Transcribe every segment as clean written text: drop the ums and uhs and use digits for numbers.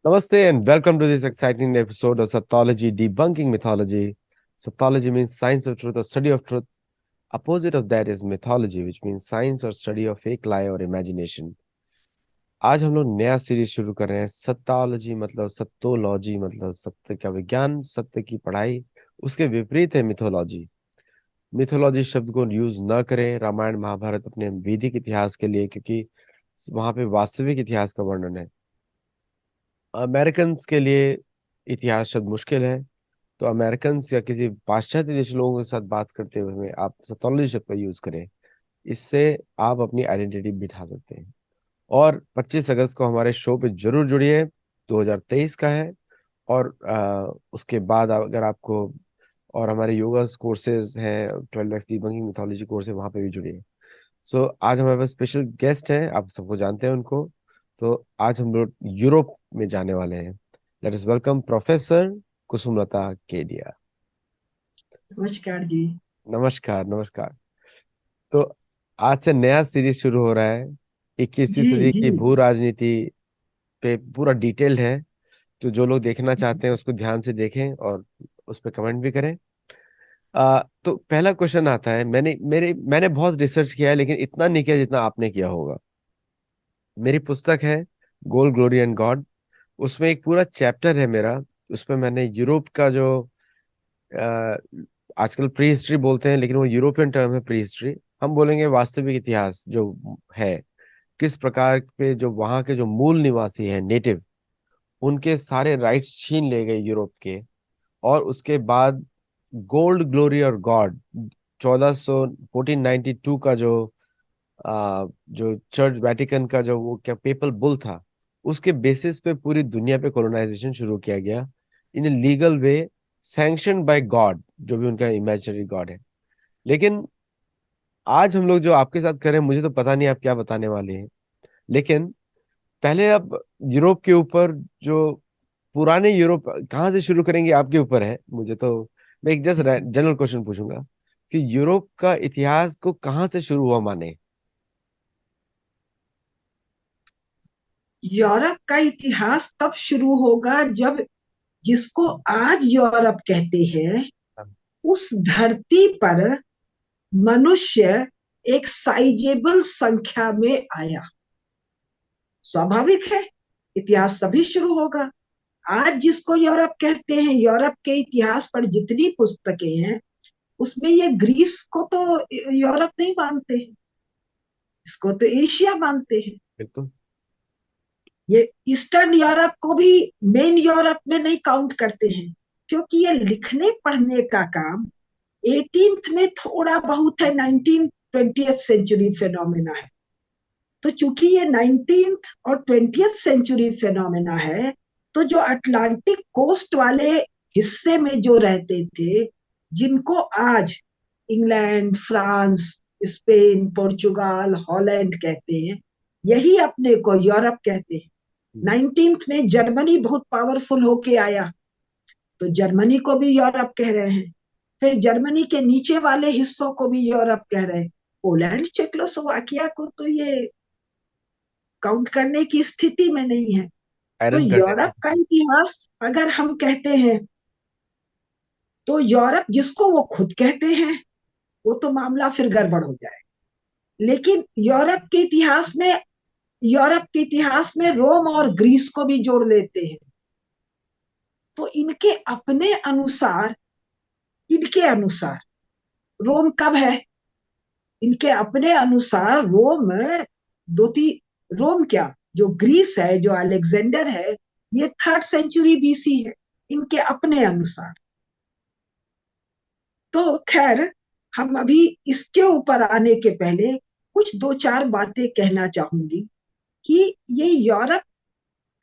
Namaste and welcome to this exciting episode of Saptology Debunking Mythology. Saptology means science of truth or study of truth. Opposite of that is mythology, which means science or study of fake lie or imagination. आज हम लोग नया series शुरू कर रहे हैं। सत्तालॉजी मतलब सत्तोलॉजी मतलब सत्य का विज्ञान, सत्य की पढ़ाई। उसके विपरीत है मिथोलॉजी। मिथोलॉजी शब्द को यूज न करें रामायण महाभारत अपने वैदिक इतिहास के लिए, क्योंकि वहां पे वास्तविक इतिहास का वर्णन है। अमेरिकन के लिए इतिहास शब्द मुश्किल है, तो अमेरिकन या किसी पाश्चात्य देश लोगों के साथ बात करते हुए आप सतोलॉजी शब्द का यूज करें। इससे आप अपनी आइडेंटिटी बिठा सकते हैं। और 25 अगस्त को हमारे शो पे जरूर जुड़िए। 2023 का है। और उसके बाद अगर आपको और हमारे योगा कोर्सेज हैं, 12x डिबंकिंग मिथोलॉजी कोर्स है, वहां पे भी जुड़िए। सो आज हमारे पास स्पेशल गेस्ट हैं, आप सबको जानते हैं उनको। तो आज हम लोग यूरोप में जाने वाले हैं। Let us welcome professor Kusumlata Kedia. नमस्कार जी। नमस्कार नमस्कार। तो आज से नया सीरीज शुरू हो रहा है। 21वीं जी सदी जी। की भू राजनीति पे पूरा डिटेल्ड है। तो जो लोग देखना चाहते हैं उसको ध्यान से देखें और उस पर कमेंट भी करें। तो पहला क्वेश्चन आता है। मैंने बहुत रिसर्च किया है, लेकिन इतना नहीं किया जितना आपने किया होगा। मेरी पुस्तक है गोल्ड ग्लोरी एंड गॉड। उसमें एक पूरा चैप्टर है मेरा। उसमें मैंने यूरोप का जो अ, आजकल प्री हिस्ट्री बोलते हैं, लेकिन वो यूरोपियन टर्म है प्री हिस्ट्री। हम बोलेंगे वास्तविक इतिहास जो है, किस प्रकार पे जो वहाँ के जो मूल निवासी हैं नेटिव, उनके सारे राइट्स छीन ले गए यूरोप के। और उसके बाद गोल्ड ग्लोरी और गॉड 1492 का जो चर्च वेटिकन का जो वो क्या पेपल बुल था, उसके बेसिस पे पूरी दुनिया पे कॉलोनाइजेशन शुरू किया गया in legal way, sanctioned by God, जो भी उनका इमेजिनरी गॉड है। लेकिन आज हम लोग जो आपके साथ करें, मुझे तो पता नहीं आप क्या बताने वाले हैं। लेकिन पहले अब यूरोप के ऊपर जो पुराने यूरोप कहाँ से शुरू करेंगे आपके ऊपर है। मुझे तो मैं एक जस्ट जनरल क्वेश्चन पूछूंगा कि यूरोप का इतिहास को कहाँ से शुरू हुआ माने। यूरोप का इतिहास तब शुरू होगा जब जिसको आज यूरोप कहते हैं उस धरती पर मनुष्य एक साइजेबल संख्या में आया। स्वाभाविक है, इतिहास तभी शुरू होगा। आज जिसको यूरोप कहते हैं, यूरोप के इतिहास पर जितनी पुस्तकें हैं उसमें ये ग्रीस को तो यूरोप नहीं मानते हैं, इसको तो एशिया मानते हैं। बिल्कुल। ये ईस्टर्न यूरोप को भी मेन यूरोप में नहीं काउंट करते हैं, क्योंकि ये लिखने पढ़ने का काम 18th में थोड़ा बहुत है, 19th 20th सेंचुरी फेनोमेना है। तो चूंकि ये 19th और 20th सेंचुरी फेनोमेना है, तो जो अटलांटिक कोस्ट वाले हिस्से में जो रहते थे, जिनको आज इंग्लैंड, फ्रांस, स्पेन, पुर्तगाल, हॉलैंड कहते हैं, यही अपने को यूरोप कहते हैं। 19th में जर्मनी बहुत पावरफुल होके आया, तो जर्मनी को भी यूरोप कह रहे हैं। फिर जर्मनी के नीचे वाले हिस्सों को भी यूरोप कह रहे हैं। पोलैंड, चेकोस्लोवाकिया को तो ये काउंट करने की स्थिति में नहीं है। तो आयरन यूरोप का कंटिनेंट। इतिहास अगर हम कहते हैं, तो यूरोप जिसको वो खुद कहते हैं वो तो मामला फिर गड़बड़ हो जाए। लेकिन यूरोप के इतिहास में रोम और ग्रीस को भी जोड़ लेते हैं। तो इनके अनुसार रोम कब है? इनके अपने अनुसार रोम दो तीन रोम क्या, जो ग्रीस है, जो अलेक्जेंडर है, ये 3rd सेंचुरी BC है, इनके अपने अनुसार। तो खैर, हम अभी इसके ऊपर आने के पहले कुछ दो चार बातें कहना चाहूंगी कि ये यूरोप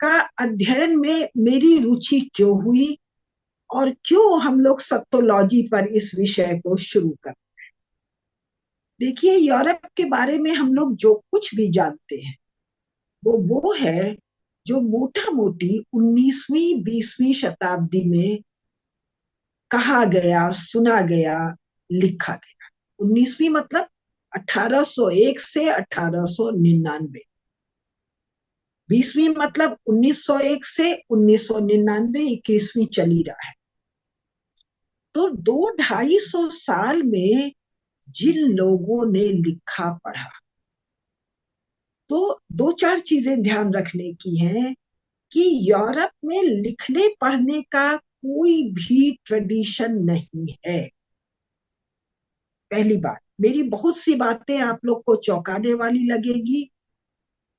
का अध्ययन में मेरी रुचि क्यों हुई और क्यों हम लोग सत्तोलॉजी पर इस विषय को शुरू कर। देखिए, यूरोप के बारे में हम लोग जो कुछ भी जानते हैं वो है जो मोटा मोटी 19वीं 20वीं शताब्दी में कहा गया, सुना गया, लिखा गया। 19वीं मतलब 1801 से 1899। 20वीं मतलब 1901 से 1999, 21वीं चली रहा है। तो 200-250 साल में जिन लोगों ने लिखा पढ़ा, तो दो चार चीजें ध्यान रखने की हैं कि यूरोप में लिखने पढ़ने का कोई भी ट्रेडिशन नहीं है। पहली बात, मेरी बहुत सी बातें आप लोग को चौंकाने वाली लगेगी,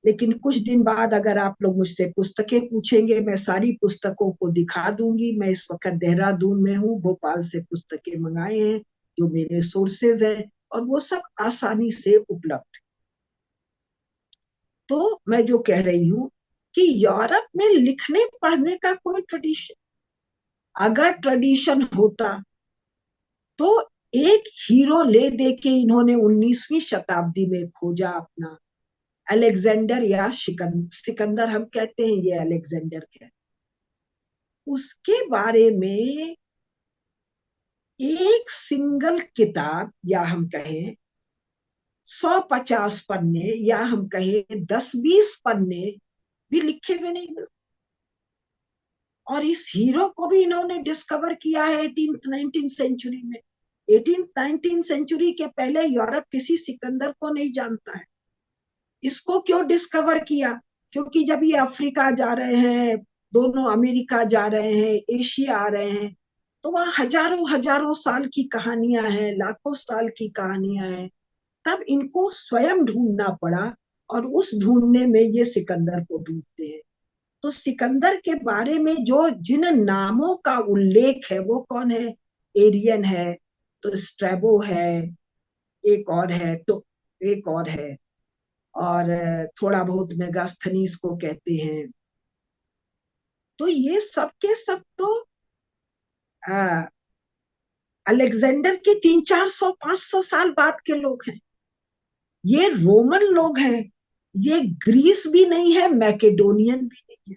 लेकिन कुछ दिन बाद अगर आप लोग मुझसे पुस्तकें पूछेंगे, मैं सारी पुस्तकों को दिखा दूंगी। मैं इस वक्त देहरादून में हूँ, भोपाल से पुस्तकें मंगाए हैं जो मेरे सोर्सेज हैं, और वो सब आसानी से उपलब्ध। तो मैं जो कह रही हूँ कि यूरोप में लिखने पढ़ने का कोई ट्रेडिशन, अगर ट्रेडिशन होता तो एक हीरो ले दे के इन्होंने 19वीं शताब्दी में खोजा अपना, अलेक्जेंडर या सिकंदर हम कहते हैं, ये अलेक्जेंडर कहते हैं। उसके बारे में एक सिंगल किताब, या हम कहें 150 पन्ने, या हम कहें 10-20 पन्ने भी लिखे हुए नहीं मिलते। और इस हीरो को भी इन्होंने डिस्कवर किया है 18th-19th सेंचुरी में। 18th-19th सेंचुरी के पहले यूरोप किसी सिकंदर को नहीं जानता है। इसको क्यों डिस्कवर किया? क्योंकि जब ये अफ्रीका जा रहे हैं, दोनों अमेरिका जा रहे हैं, एशिया आ रहे हैं, तो वहां हजारों हजारों साल की कहानियां हैं, लाखों साल की कहानियां हैं। तब इनको स्वयं ढूंढना पड़ा, और उस ढूंढने में ये सिकंदर को ढूंढते हैं। तो सिकंदर के बारे में जो जिन नामों का उल्लेख है वो कौन है? एरियन है, तो स्ट्रैबो है, एक और है, तो एक और है, और थोड़ा बहुत मेगास्थनीज को कहते हैं। तो ये सब के सब तो अलेक्जेंडर के 300-400-500 साल बाद के लोग हैं। ये रोमन लोग हैं, ये ग्रीस भी नहीं है, मैकेडोनियन भी नहीं है।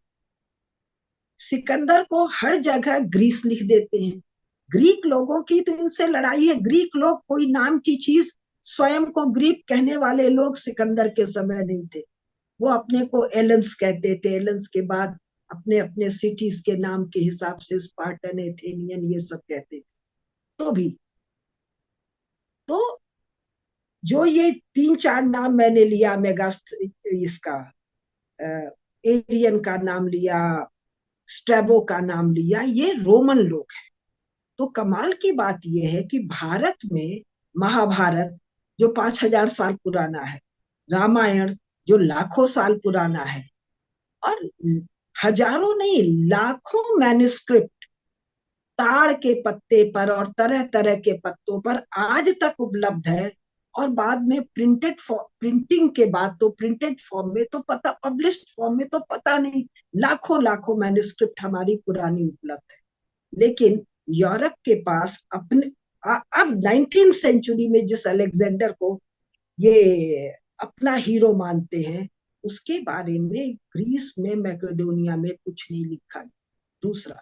सिकंदर को हर जगह ग्रीस लिख देते हैं। ग्रीक लोगों की तो इनसे लड़ाई है। ग्रीक लोग कोई नाम की चीज, स्वयं को ग्रीक कहने वाले लोग सिकंदर के समय नहीं थे। वो अपने को एलेंस कहते थे। एलेंस के बाद अपने अपने सिटीज के नाम के हिसाब से स्पार्टन, एथेनियन, ये सब कहते थे। तो भी तो जो ये 3-4 नाम मैंने लिया, मेगास्त इसका, एरियन का नाम लिया, स्ट्रेबो का नाम लिया, ये रोमन लोग हैं। तो कमाल की बात यह है कि भारत में महाभारत जो 5,000 साल पुराना है, रामायण जो लाखों साल पुराना है, और हजारों नहीं लाखों मैन्युस्क्रिप्ट ताड़ के पत्ते पर और तरह तरह के पत्तों पर आज तक उपलब्ध है। और बाद में प्रिंटेड फॉर्म, प्रिंटिंग के बाद तो प्रिंटेड फॉर्म में तो पता, पब्लिश्ड फॉर्म में तो पता नहीं, लाखों लाखों मैन्युस्क्रिप्ट हमारी पुरानी उपलब्ध है। लेकिन यूरोप के पास अपने अब 19th सेंचुरी में जिस अलेक्जेंडर को ये अपना हीरो मानते हैं, उसके बारे में ग्रीस में, मैकेडोनिया में कुछ नहीं लिखा गया। दूसरा,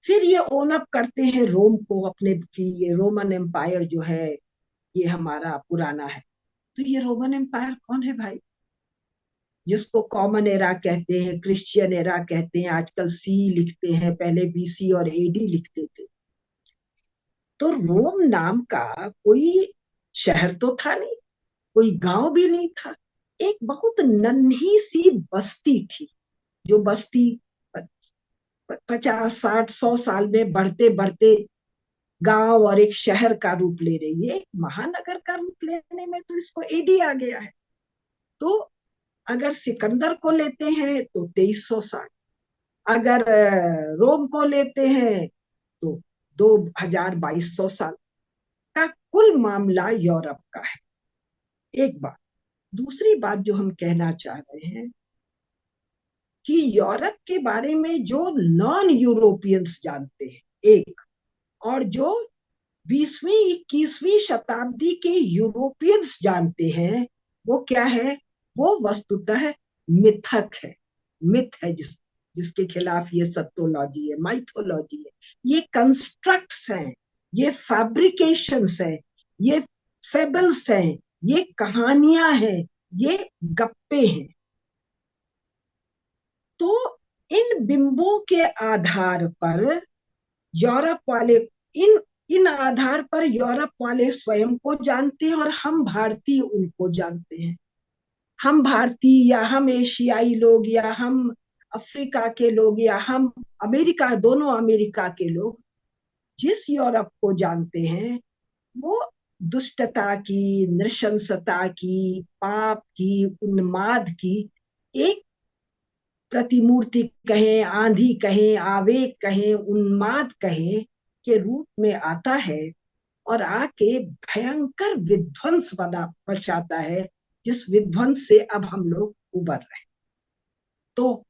फिर ये ओन अप करते हैं रोम को अपने की, ये रोमन एम्पायर जो है ये हमारा पुराना है। तो ये रोमन एम्पायर कौन है भाई? जिसको कॉमन एरा कहते हैं, क्रिश्चियन एरा कहते हैं, आजकल सी लिखते हैं, पहले बीसी और एडी लिखते थे। तो रोम नाम का कोई शहर तो था नहीं, कोई गांव भी नहीं था। एक बहुत नन्ही सी बस्ती थी, जो बस्ती 50-60-100 साल में बढ़ते बढ़ते गांव और एक शहर का रूप ले रही है, एक महानगर का रूप लेने में तो इसको एडी आ गया है। तो अगर सिकंदर को लेते हैं तो 2300 साल, अगर रोम को लेते हैं तो 2,000-2,200 साल का कुल मामला यूरोप का है। एक बात। दूसरी बात जो हम कहना चाह रहे हैं कि यूरोप के बारे में जो नॉन यूरोपियंस जानते हैं एक, और जो 20वीं-21वीं शताब्दी के यूरोपियंस जानते हैं, वो क्या है? वो वस्तुतः मिथक है, मिथ है, जिसके खिलाफ ये सत्योलॉजी है, माइथोलॉजी है। ये कंस्ट्रक्ट्स हैं, ये फैब्रिकेशंस हैं, ये फेबल्स हैं, ये कहानियां हैं, ये गप्पे हैं। तो इन बिंबों के आधार पर यूरोप वाले, इन इन आधार पर यूरोप वाले स्वयं को जानते हैं और हम भारतीय उनको जानते हैं। हम भारतीय या हम एशियाई लोग या हम अफ्रीका के लोग या हम अमेरिका, दोनों अमेरिका के लोग जिस यूरोप को जानते हैं वो दुष्टता की, नृशंसता की, पाप की, उन्माद की एक प्रतिमूर्ति कहें, आंधी कहें, आवेग कहें, उन्माद कहें के रूप में आता है और आके भयंकर विध्वंस बना बचाता है, जिस विध्वंस से अब हम लोग उबर रहे हैं। तो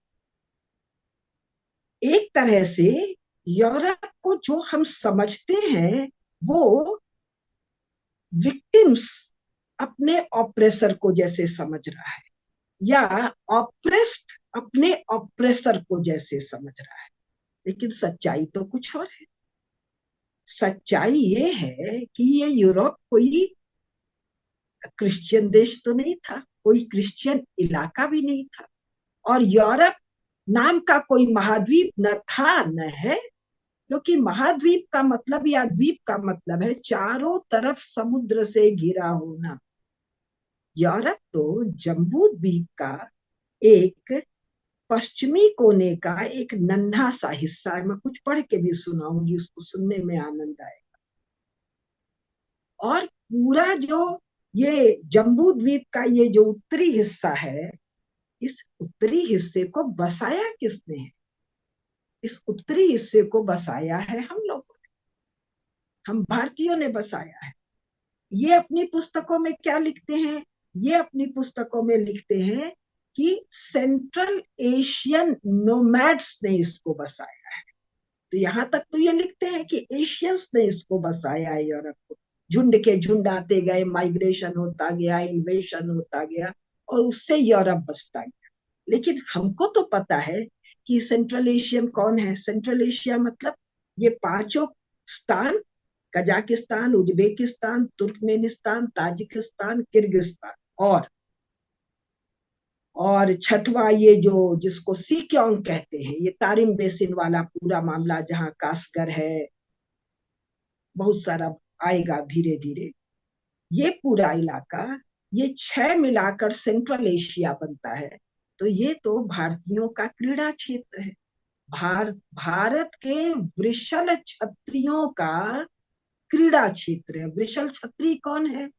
एक तरह से यूरोप को जो हम समझते हैं वो विक्टिम्स अपने ऑपरेसर को जैसे समझ रहा है या ऑप्रेस्ड अपने ऑपरेसर को जैसे समझ रहा है, लेकिन सच्चाई तो कुछ और है। सच्चाई ये है कि ये यूरोप कोई क्रिश्चियन देश तो नहीं था, कोई क्रिश्चियन इलाका भी नहीं था, और यूरोप नाम का कोई महाद्वीप न था न है, क्योंकि महाद्वीप का मतलब या द्वीप का मतलब है चारों तरफ समुद्र से घिरा होना। यूरोप तो जम्बू द्वीप का एक पश्चिमी कोने का एक नन्हा सा हिस्सा है। मैं कुछ पढ़ के भी सुनाऊंगी, उसको सुनने में आनंद आएगा। और पूरा जो ये जम्बू द्वीप का ये जो उत्तरी हिस्सा है, इस उत्तरी हिस्से को बसाया किसने है? इस उत्तरी हिस्से को बसाया है हम लोगों ने, हम भारतीयों ने बसाया है। ये अपनी पुस्तकों में क्या लिखते हैं? ये अपनी पुस्तकों में लिखते हैं कि सेंट्रल एशियन नोमैड्स ने इसको बसाया है। तो यहां तक तो ये लिखते हैं कि एशियंस ने इसको बसाया है यूरोप को। झुंड के झुंड आते गए, माइग्रेशन होता गया, इन्वेशन होता गया और उससे यूरोप बसता गया। लेकिन हमको तो पता है कि सेंट्रल एशियन कौन है। सेंट्रल एशिया मतलब ये पांचों स्थान, Kazakhstan, Uzbekistan, Turkmenistan, Tajikistan, Kyrgyzstan और छठवा ये जो जिसको सीक्योंग कहते हैं, ये तारिम बेसिन वाला पूरा मामला जहां कासगर है, बहुत सारा आएगा धीरे धीरे। ये पूरा इलाका, ये 6 मिलाकर सेंट्रल एशिया बनता है। तो ये तो भारतीयों का क्रीड़ा क्षेत्र है। भारत के वृषल क्षत्रियों का क्रीड़ा क्षेत्र है। वृषल क्षत्रिय कौन है?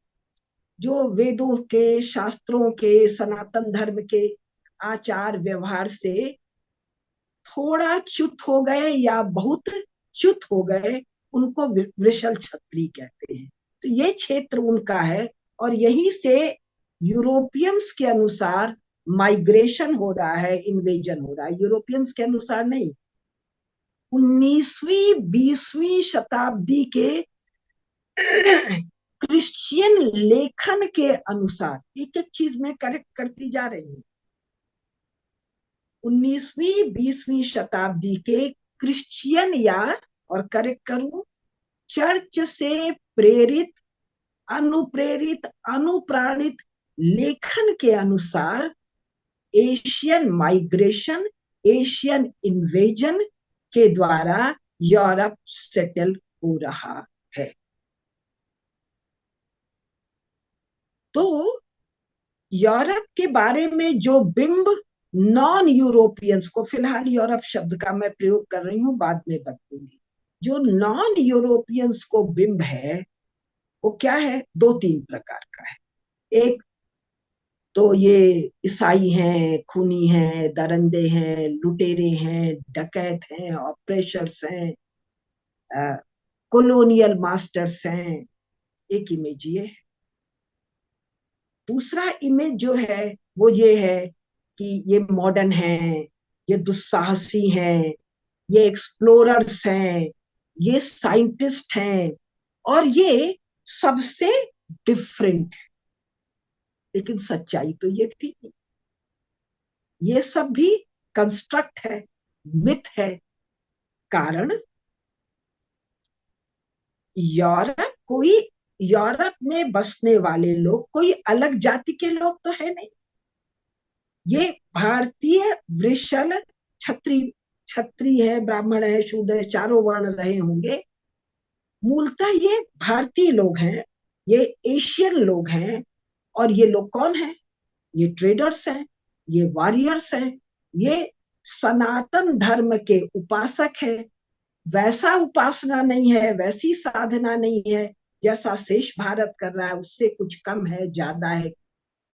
जो वेदों के, शास्त्रों के, सनातन धर्म के आचार व्यवहार से थोड़ा च्युत हो गए या बहुत च्युत हो गए, उनको वृषल क्षत्रिय कहते हैं। तो ये क्षेत्र उनका है और यहीं से यूरोपियंस के अनुसार माइग्रेशन हो रहा है, इन्वेजन हो रहा है। यूरोपियंस के अनुसार नहीं, 19वीं 20वीं शताब्दी के क्रिश्चियन लेखन के अनुसार, एक एक चीज में करेक्ट करती जा रही हूँ। 19वीं 20वीं शताब्दी के क्रिश्चियन या, और करेक्ट करूं, चर्च से प्रेरित, अनुप्रेरित, अनुप्राणित लेखन के अनुसार एशियन माइग्रेशन, एशियन इन्वेजन के द्वारा यूरोप सेटल हो रहा है। तो यूरोप के बारे में जो बिंब नॉन यूरोपियंस को, फिलहाल यूरोप शब्द का मैं प्रयोग कर रही हूं, बाद में बदलूंगी, जो नॉन यूरोपियंस को बिंब है वो क्या है? 2-3 प्रकार का है। एक तो ये ईसाई हैं, खूनी हैं, दरंदे हैं, लुटेरे हैं, डकैत हैं, ऑपरेशर्स हैं, कॉलोनियल मास्टर्स हैं। एक इमेज ये है। दूसरा इमेज जो है वो ये है कि ये मॉडर्न हैं, ये दुस्साहसी हैं, ये एक्सप्लोरर्स हैं, ये साइंटिस्ट हैं और ये सबसे डिफरेंट है। लेकिन सच्चाई तो ये भी नहीं, ये सब भी कंस्ट्रक्ट है, मिथ है। कारण कोई यूरोप में बसने वाले लोग कोई अलग जाति के लोग तो है नहीं। ये भारतीय वृषल छत्री क्षत्रिय है, ब्राह्मण है, शूद्र है, चारों वर्ण रहे होंगे। मूलतः ये भारतीय लोग हैं, ये एशियन लोग हैं। और ये लोग कौन हैं? ये ट्रेडर्स हैं, ये वॉरियर्स हैं, ये सनातन धर्म के उपासक हैं। वैसा उपासना नहीं है, वैसी साधना नहीं है जैसा शेष भारत कर रहा है, उससे कुछ कम है, ज्यादा है।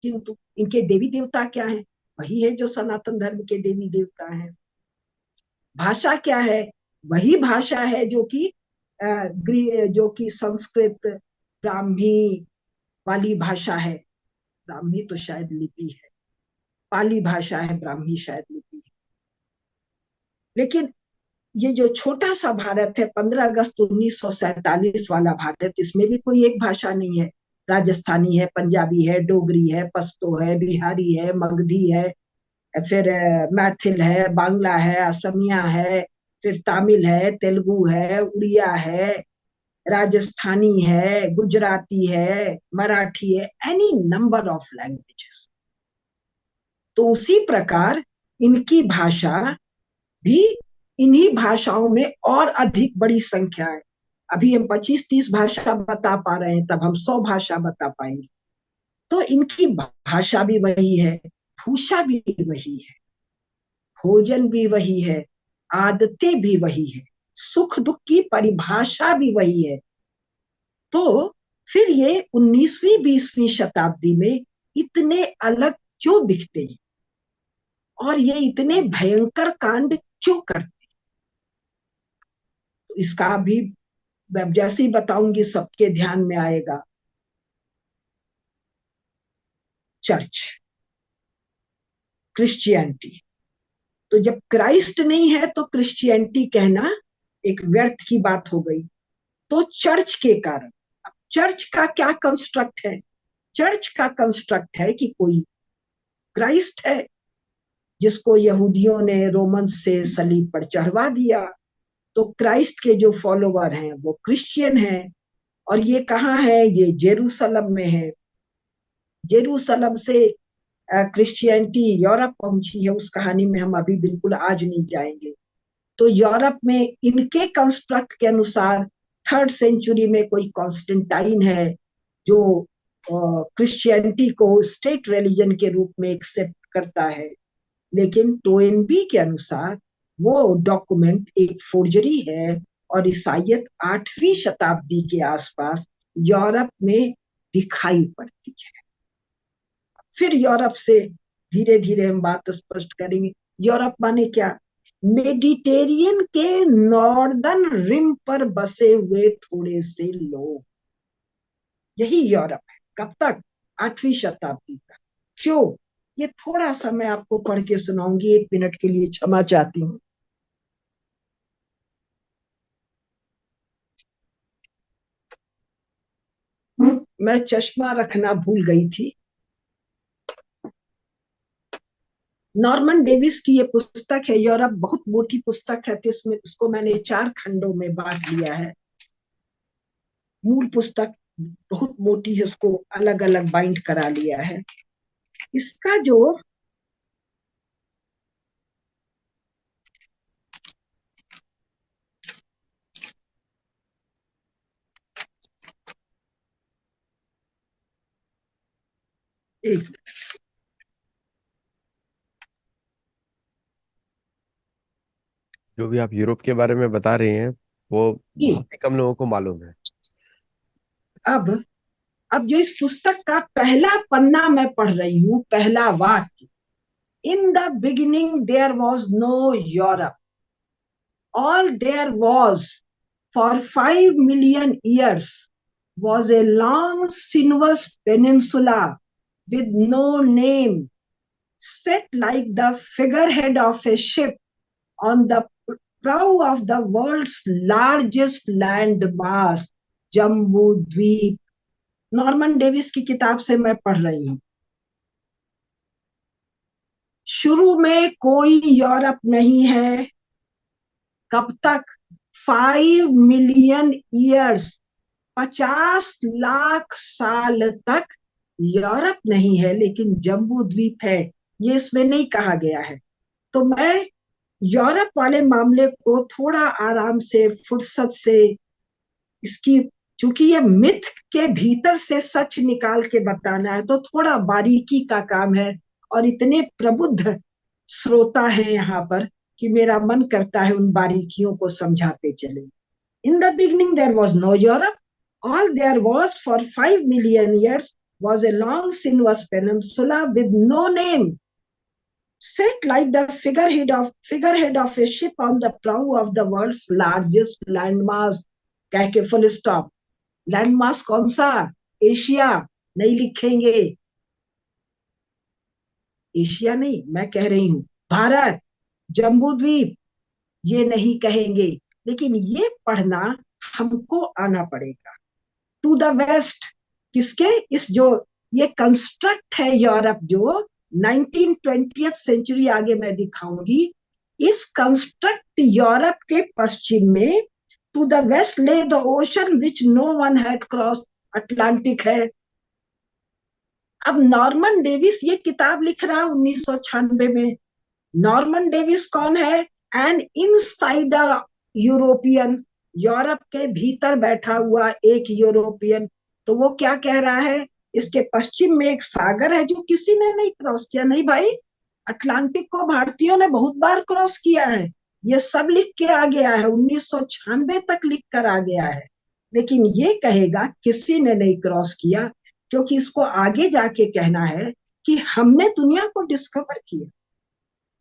किंतु इनके देवी देवता क्या है? वही है जो सनातन धर्म के देवी देवता हैं। भाषा क्या है? वही भाषा है जो कि जो कि संस्कृत ब्राह्मी वाली भाषा है। ब्राह्मी तो शायद लिपि है, पाली भाषा है, ब्राह्मी शायद लिपि है। लेकिन ये जो छोटा सा भारत है, 15 अगस्त 1947 वाला भारत, इसमें भी कोई एक भाषा नहीं है। राजस्थानी है, पंजाबी है, डोगरी है, पश्तो है, बिहारी है, मगधी है, फिर मैथिल है, बांग्ला है, असमिया है, फिर तमिल है, तेलुगु है, उड़िया है, राजस्थानी है, गुजराती है, मराठी है, एनी नंबर ऑफ लैंग्वेजेस। तो उसी प्रकार इनकी भाषा भी इन्हीं भाषाओं में और अधिक बड़ी संख्या है। अभी हम 25-30 भाषा बता पा रहे हैं, तब हम 100 भाषा बता पाएंगे। तो इनकी भाषा भी वही है, भूषा भी वही है, भोजन भी वही है, आदतें भी वही है, सुख दुख की परिभाषा भी वही है। तो फिर ये 19वीं 20वीं शताब्दी में इतने अलग क्यों दिखते हैं, और ये इतने भयंकर कांड क्यों करते हैं? तो इसका भी मैं जैसे ही बताऊंगी सबके ध्यान में आएगा। Church, Christianity. तो जब क्राइस्ट नहीं है तो क्रिश्चियनिटी कहना एक व्यर्थ की बात हो गई। तो चर्च के कारण, अब चर्च का क्या कंस्ट्रक्ट है? चर्च का कंस्ट्रक्ट है कि कोई क्राइस्ट है जिसको यहूदियों ने रोमन से सलीब पर चढ़वा दिया। तो क्राइस्ट के जो फॉलोवर हैं वो क्रिश्चियन हैं। और ये कहाँ है? ये जेरूसलम में है। जेरूसलम से क्रिश्चियनिटी यूरोप पहुंची है, उस कहानी में हम अभी बिल्कुल आज नहीं जाएंगे। तो यूरोप में इनके कंस्ट्रक्ट के अनुसार 3rd सेंचुरी में कोई कॉन्स्टेंटाइन है जो क्रिश्चियनिटी को स्टेट रिलीजन के रूप में एक्सेप्ट करता है। लेकिन टोएनबी के अनुसार वो डॉक्यूमेंट एक फोर्जरी है, और ईसाइयत 8वीं शताब्दी के आसपास यूरोप में दिखाई पड़ती है। फिर यूरोप से धीरे धीरे हम बात स्पष्ट करेंगे। यूरोप माने क्या? मेडिटेरियन के नॉर्दर्न रिम पर बसे हुए थोड़े से लोग, यही यूरोप है। कब तक? 8वीं शताब्दी तक। क्यों? ये थोड़ा सा मैं आपको पढ़ के सुनाऊंगी, 1 मिनट के लिए क्षमा चाहती हूँ। मैं चश्मा रखना भूल गई थी। नॉर्मन डेविस की ये पुस्तक है यूरोप, बहुत मोटी पुस्तक है, तो इसमें उसको मैंने 4 खंडों में बांट लिया है। मूल पुस्तक बहुत मोटी है, उसको अलग अलग बाइंड करा लिया है। इसका जो एक जो भी आप यूरोप के बारे में बता रहे हैं वो बहुत ही कम लोगों को मालूम है। अब अब जो इस पुस्तक का पहला पन्ना मैं पढ़ रही हूँ, पहला वाक्य, in the beginning there was no Europe, all there was for 5 million years was a long sinuous peninsula with no name, set like the figurehead of a ship on the prow of the world's largest landmass, Jambu Dvipa. Norman Davis की किताब से मैं पढ़ रही हूँ। शुरू में कोई यूरोप नहीं है। कब तक? 5 million years, 50 लाख साल तक यूरोप नहीं है, लेकिन जम्बू द्वीप है। ये इसमें नहीं कहा गया है। तो मैं यूरोप वाले मामले को थोड़ा आराम से, फुर्सत से, इसकी, चूंकि ये मिथ के भीतर से सच निकाल के बताना है तो थोड़ा बारीकी का काम है, और इतने प्रबुद्ध श्रोता हैं यहाँ पर कि मेरा मन करता है उन बारीकियों को समझाते चले। In the beginning there was no Europe. All there was for 5 million years was a long sinuous peninsula with no name, set like the figurehead of a ship on the prow of the world's largest landmass. कह के full stop. Landmass कौन सा? Asia. नहीं लिखेंगे, Asia नहीं, मैं कह रही हूं भारत, जम्बू द्वीप, ये नहीं कहेंगे, लेकिन ये पढ़ना हमको आना पड़ेगा। टू द वेस्ट, किसके? इस जो ये कंस्ट्रक्ट है यूरोप, जो 1920th सेंचुरी आगे मैं दिखाऊंगी, इस कंस्ट्रक्ट यूरोप के पश्चिम में to the west lay the ocean which no one had cross, Atlantic है। अब नॉर्मन डेविस ये किताब लिख रहा है 1996 में। नॉर्मन डेविस कौन है? एन इनसाइडर यूरोपियन, यूरोप के भीतर बैठा हुआ एक यूरोपियन। तो वो क्या कह रहा है? इसके पश्चिम में एक सागर है जो किसी ने नहीं क्रॉस किया। नहीं भाई, अटलांटिक को भारतीयों ने बहुत बार क्रॉस किया है, ये सब लिख के आ गया है, 1996 तक लिख कर आ गया है। लेकिन ये कहेगा किसी ने नहीं क्रॉस किया, क्योंकि इसको आगे जाके कहना है कि हमने दुनिया को डिस्कवर किया।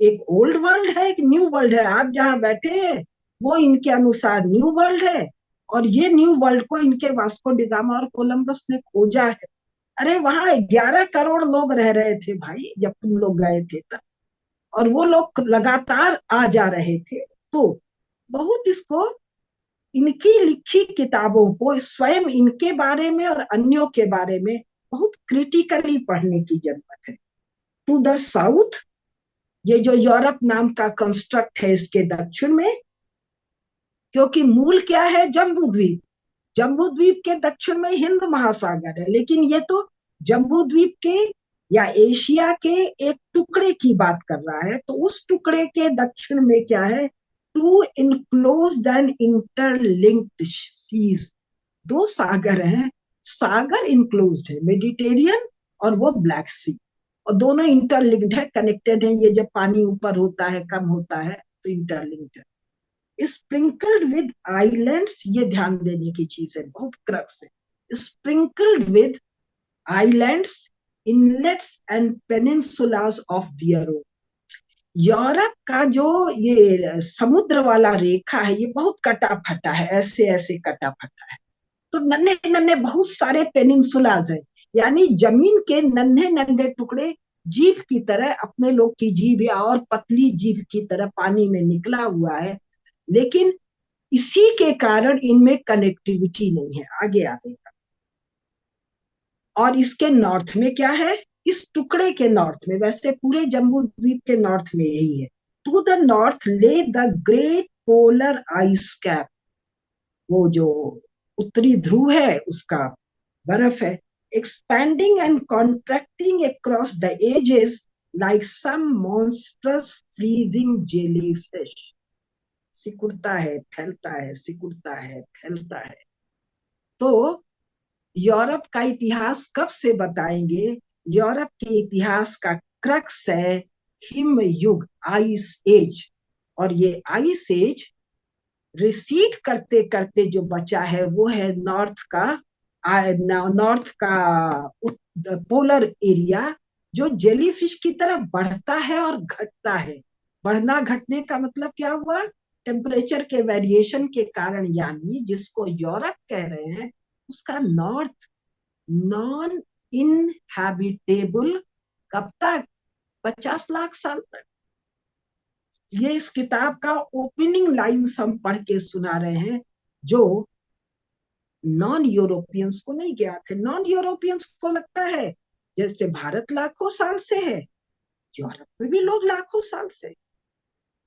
एक ओल्ड वर्ल्ड है, एक न्यू वर्ल्ड है। आप जहां बैठे हैं वो इनके अनुसार न्यू वर्ल्ड है, और ये न्यू वर्ल्ड को इनके वास्को डिगामा और कोलंबस ने खोजा है। अरे वहां 11 करोड़ लोग रह रहे थे भाई जब तुम लोग गए थे तब, और वो लोग लगातार आ जा रहे थे। तो बहुत इसको, इनकी लिखी किताबों को स्वयं इनके बारे में और अन्यों के बारे में बहुत क्रिटिकली पढ़ने की जरूरत है। टू द साउथ, ये जो यूरोप नाम का कंस्ट्रक्ट है इसके दक्षिण में, क्योंकि मूल क्या है? जम्बू द्वीप। जम्बू द्वीप के दक्षिण में हिंद महासागर है, लेकिन ये तो जम्बू द्वीप के या एशिया के एक टुकड़े की बात कर रहा है। तो उस टुकड़े के दक्षिण में क्या है? Two enclosed and interlinked seas, दो सागर हैं। सागर इनक्लोज्ड है, मेडिटेरियन और वो ब्लैक सी, और दोनों इंटरलिंक्ड है, कनेक्टेड है। ये जब पानी ऊपर होता है, कम होता है, तो इंटरलिंक्ड है। स्प्रिंकल्ड विद आइलैंड्स, ये ध्यान देने की चीज है, बहुत क्रक्स है। Sprinkled with islands, inlets and peninsulas of their own. Europe का जो ये समुद्र वाला रेखा है, ये बहुत कटा फटा है, ऐसे ऐसे कटा फटा है। तो नन्हे नन्हे बहुत सारे पेनिनसुलाज है, यानी जमीन के नन्हे नन्हे टुकड़े, जीभ की तरह, अपने लोग की जीभ या और पतली जीभ की तरह पानी में निकला हुआ है। लेकिन इसी के कारण इनमें कनेक्टिविटी नहीं है। आगे आएगा। और इसके नॉर्थ में क्या है? इस टुकड़े के नॉर्थ में, वैसे पूरे जम्बू द्वीप के नॉर्थ में यही है। To the north lay the great polar ice cap, वो जो उत्तरी ध्रुव है उसका बर्फ है, expanding and contracting across the ages like some monstrous freezing jellyfish. सिकुड़ता है, फैलता है, सिकुड़ता है, फैलता है। तो यूरोप का इतिहास कब से बताएंगे? यूरोप के इतिहास का क्रक्स है हिम युग, आइस एज। और ये आइस एज रिसीड करते करते जो बचा है वो है नॉर्थ का पोलर एरिया, जो जेलीफिश की तरह बढ़ता है और घटता है। बढ़ना घटने का मतलब क्या हुआ? टेम्परेचर के वेरिएशन के कारण, यानी जिसको यूरोप कह रहे हैं उसका नॉर्थ नॉन इनहैबिटेबल कब तक? 50 लाख साल तक। ये इस किताब का ओपनिंग लाइन्स हम पढ़ के सुना रहे हैं, जो नॉन यूरोपियंस को नहीं ज्ञात है। नॉन यूरोपियंस को लगता है जैसे भारत लाखों साल से है, यूरोप में भी लोग लाखों साल से।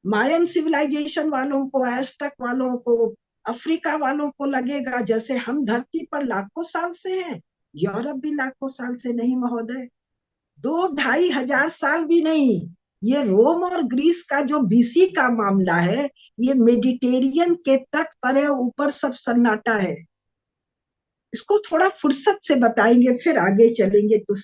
मायन सिविलाइजेशन वालों को, एस्टेक वालों को, अफ्रीका वालों को लगेगा जैसे हम धरती पर लाखों साल से हैं। यूरोप भी लाखों साल से नहीं महोदय। 2-2,500 साल भी नहीं। ये रोम और ग्रीस का जो बीसी का मामला है, ये मेडिटेरियन के तट पर है, ऊपर सब सन्नाटा है। इसको थोड़ा फुर्सत से बताएंगे, फिर आगे चलेंगे। तो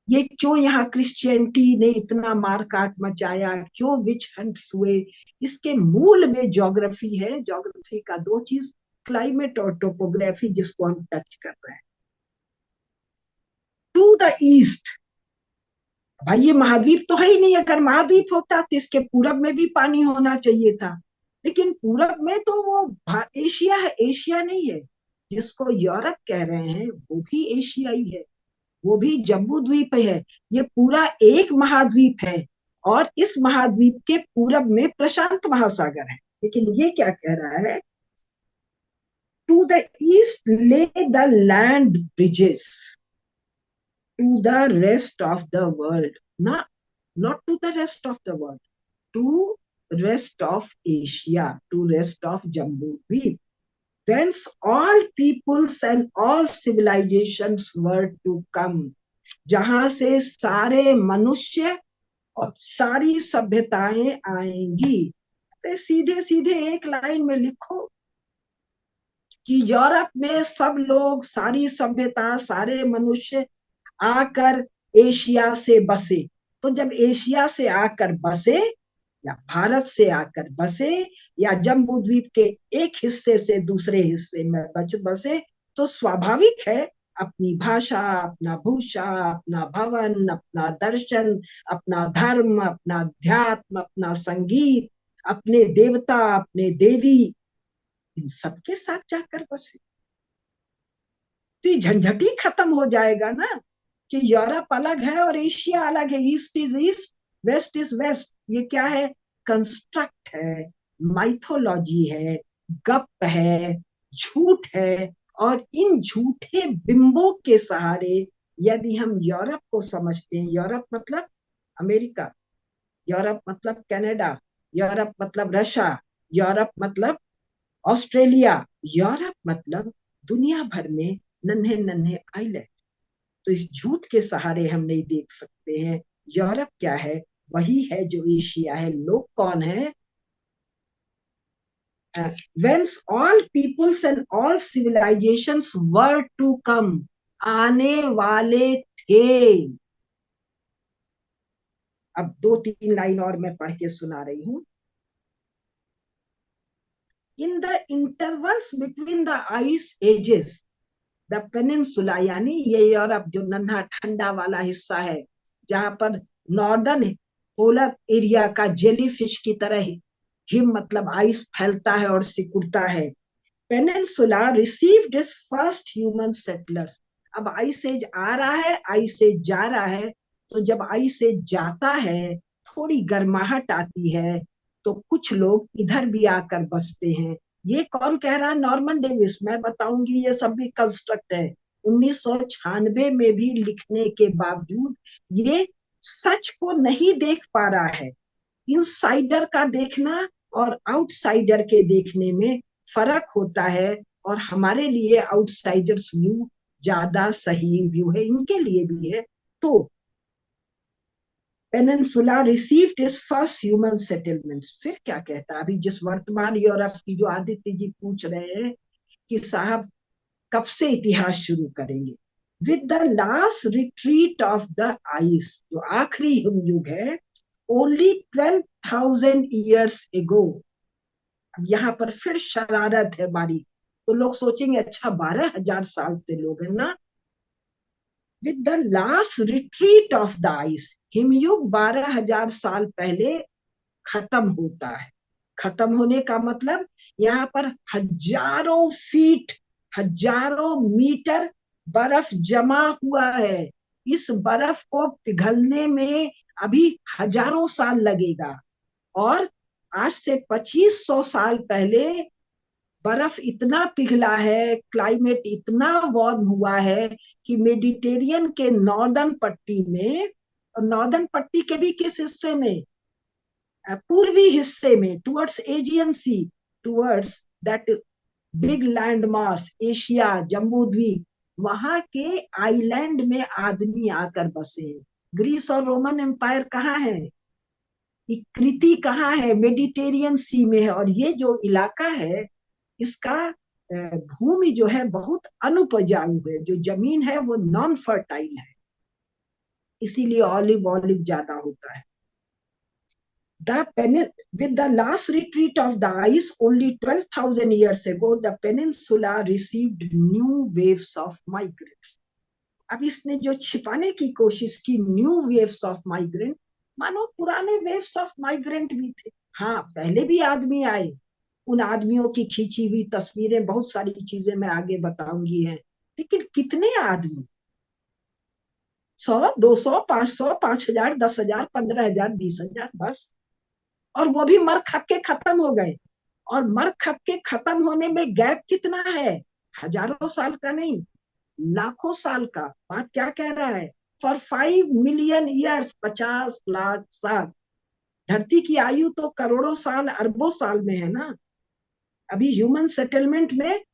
ये क्यों यहाँ क्रिश्चियनिटी ने इतना मारकाट मचाया, क्यों विच हंट्स हुए, इसके मूल में ज्योग्राफी है। ज्योग्राफी का दो चीज, क्लाइमेट और टोपोग्राफी, जिसको हम टच कर रहे हैं। टू द ईस्ट, भाई ये महाद्वीप तो है ही नहीं। अगर महाद्वीप होता तो इसके पूरब में भी पानी होना चाहिए था, लेकिन पूरब में तो वो एशिया है, एशिया नहीं है। जिसको यूरोप कह रहे हैं वो भी एशियाई है, वो भी जम्बू द्वीप है। ये पूरा एक महाद्वीप है, और इस महाद्वीप के पूरब में प्रशांत महासागर है। लेकिन ये क्या कह रहा है, टू द ईस्ट ले the land bridges to the rest of the world. Not to the rest of the world, to rest of Asia, to rest of Jambu Dweep. Whence all peoples and all civilizations were to come. जहां से सारे मनुष्य और सारी सभ्यताएं आएंगी। सीधे सीधे एक लाइन में लिखो कि यूरोप में सब लोग, सारी सभ्यता, सारे मनुष्य आकर एशिया से बसे। तो जब एशिया से आकर बसे, या भारत से आकर बसे, या जम्बू द्वीप के एक हिस्से से दूसरे हिस्से में बसे, तो स्वाभाविक है अपनी भाषा, अपना भूषा, अपना भवन, अपना दर्शन, अपना धर्म, अपना अध्यात्म, अपना संगीत, अपने देवता, अपने देवी, इन सबके साथ जाकर बसे। तो ये झंझट ही खत्म हो जाएगा ना, कि यूरोप अलग है और एशिया अलग है। East is east, west is west. ये क्या है, कंस्ट्रक्ट है, माइथोलॉजी है, गप है, झूठ है। और इन झूठे बिंबों के सहारे यदि हम यूरोप को समझते हैं, यूरोप मतलब अमेरिका, यूरोप मतलब कनाडा, यूरोप मतलब रशिया, यूरोप मतलब ऑस्ट्रेलिया, यूरोप मतलब दुनिया भर में नन्हे नन्हे आइलैंड। तो इस झूठ के सहारे हम नहीं देख सकते हैं यूरोप क्या है, वही है जो एशिया है। लोग कौन है, whence all peoples and all civilizations were to come, आने वाले थे। अब 2-3 लाइन और मैं पढ़ के सुना रही हूं। In the intervals between the ice edges, the peninsula, यानी ये यूरोप जो नन्हा ठंडा वाला हिस्सा है, जहां पर नॉर्दर्न पोलर एरिया का जेली फिश की तरह हिम मतलब आइस फैलता है और सिकुड़ता है। Peninsula received it's first human settlers. अब आइस एज आ रहा है, आइस एज जा रहा है। तो जब आइस एज जाता है, थोड़ी गर्माहट आती है, तो कुछ लोग इधर भी आकर बसते हैं। ये कौन कह रहा है, नॉर्मन डेविस। मैं बताऊंगी ये सब भी कंस्ट्रक्ट है। 1996 में भी लिखने के बावजूद ये सच को नहीं देख पा रहा है। इनसाइडर का देखना और आउटसाइडर के देखने में फर्क होता है, और हमारे लिए आउटसाइडर्स व्यू ज्यादा सही व्यू है, इनके लिए भी है। तो peninsula received it's first human settlements. फिर क्या कहता है, अभी जिस वर्तमान यूरोप की जो आदित्य जी पूछ रहे हैं कि साहब कब से इतिहास शुरू करेंगे, with the last retreat of the ice, जो आखिरी हिमयुग है, ओनली 12,000 ईयर्स एगो। अब यहाँ पर फिर शरारत है हमारी। तो लोग सोचेंगे अच्छा 12,000 साल से लोग है ना। With the last retreat of the ice, हिमयुग 12,000 साल पहले खत्म होता है। खत्म होने का मतलब यहाँ पर हजारों फीट, हजारों मीटर बर्फ जमा हुआ है। इस बर्फ को पिघलने में अभी हजारों साल लगेगा। और आज से 2500 साल पहले बर्फ इतना पिघला है, क्लाइमेट इतना वार्म हुआ है कि मेडिटेरियन के नॉर्दर्न पट्टी में, नॉर्दर्न पट्टी के भी किस हिस्से में, पूर्वी हिस्से में, towards Aegean sea, towards that big land mass Asia, Jambudvipa, वहां के आइलैंड में आदमी आकर बसे हैं। ग्रीस और रोमन एम्पायर कहाँ है, ये कृति कहाँ है, मेडिटेरियन सी में है। और ये जो इलाका है इसका भूमि जो है बहुत अनुपजाऊ है, जो जमीन है वो नॉन फर्टाइल है, इसीलिए ऑलिव ऑलिव ज्यादा होता है। With the last retreat of the ice only 12,000 years ago, the peninsula received new waves of migrants. अब इसने जो छिपाने की कोशिश की न्यू वेव्स ऑफ माइग्रेंट, मानो पुराने वेव्स ऑफ माइग्रेंट भी थे। हाँ, पहले भी आदमी आए, उन आदमियों की खींची हुई तस्वीरें, बहुत सारी चीजें मैं आगे बताऊंगी है, लेकिन कितने आदमी, 100, 200, 500, 5,000, 10,000, 15,000, 20,000, बस। और वो भी मर खप के खत्म हो गए। और मर खप के खत्म होने में गैप कितना है, हजारों साल का नहीं, लाखों साल का। बात क्या कह रहा है, फॉर 5 मिलियन ईयर्स, 50 लाख साल। धरती की आयु तो करोड़ों साल अरबों साल में है ना। अभी ह्यूमन सेटलमेंट में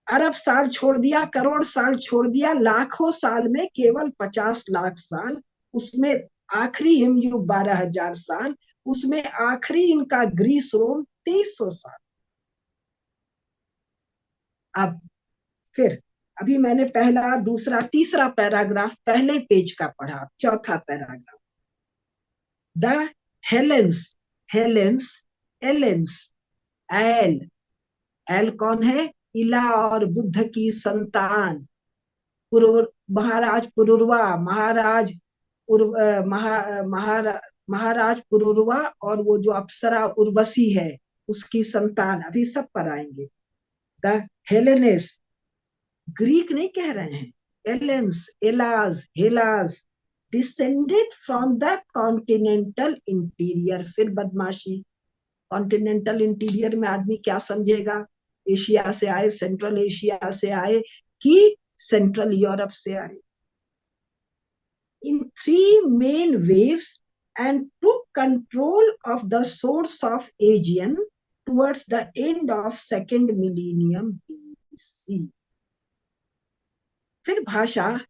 अरब साल छोड़ दिया, करोड़ साल छोड़ दिया, लाखों साल में केवल 50 लाख साल। उसमें आखिरी हिमयुग 12,000 साल, उसमें आखिरी इनका ग्रीस रोम 2300 साल। अब फिर अभी मैंने पहला, दूसरा, तीसरा पैराग्राफ पहले पेज का पढ़ा, चौथा paragraph. The Helens, Helens, एलेंस, L, L कौन है, इला और बुद्ध की संतान, महाराज पुरुरवा, महाराज महाराज पुरुरवा, और वो जो अप्सरा उर्वशी है उसकी संतान, अभी सब पर आएंगे। द हेलेनेस, ग्रीक नहीं कह रहे हैं, एलेंस, एलाज, Hellas, descended from the continental interior. फिर बदमाशी, कॉन्टिनेंटल इंटीरियर में आदमी क्या समझेगा, एशिया से आए, सेंट्रल एशिया से आए कि सेंट्रल यूरोप से आए, in 3 main waves, and took control of the source of Aegean towards the end of 2nd millennium BC. फिर भाषा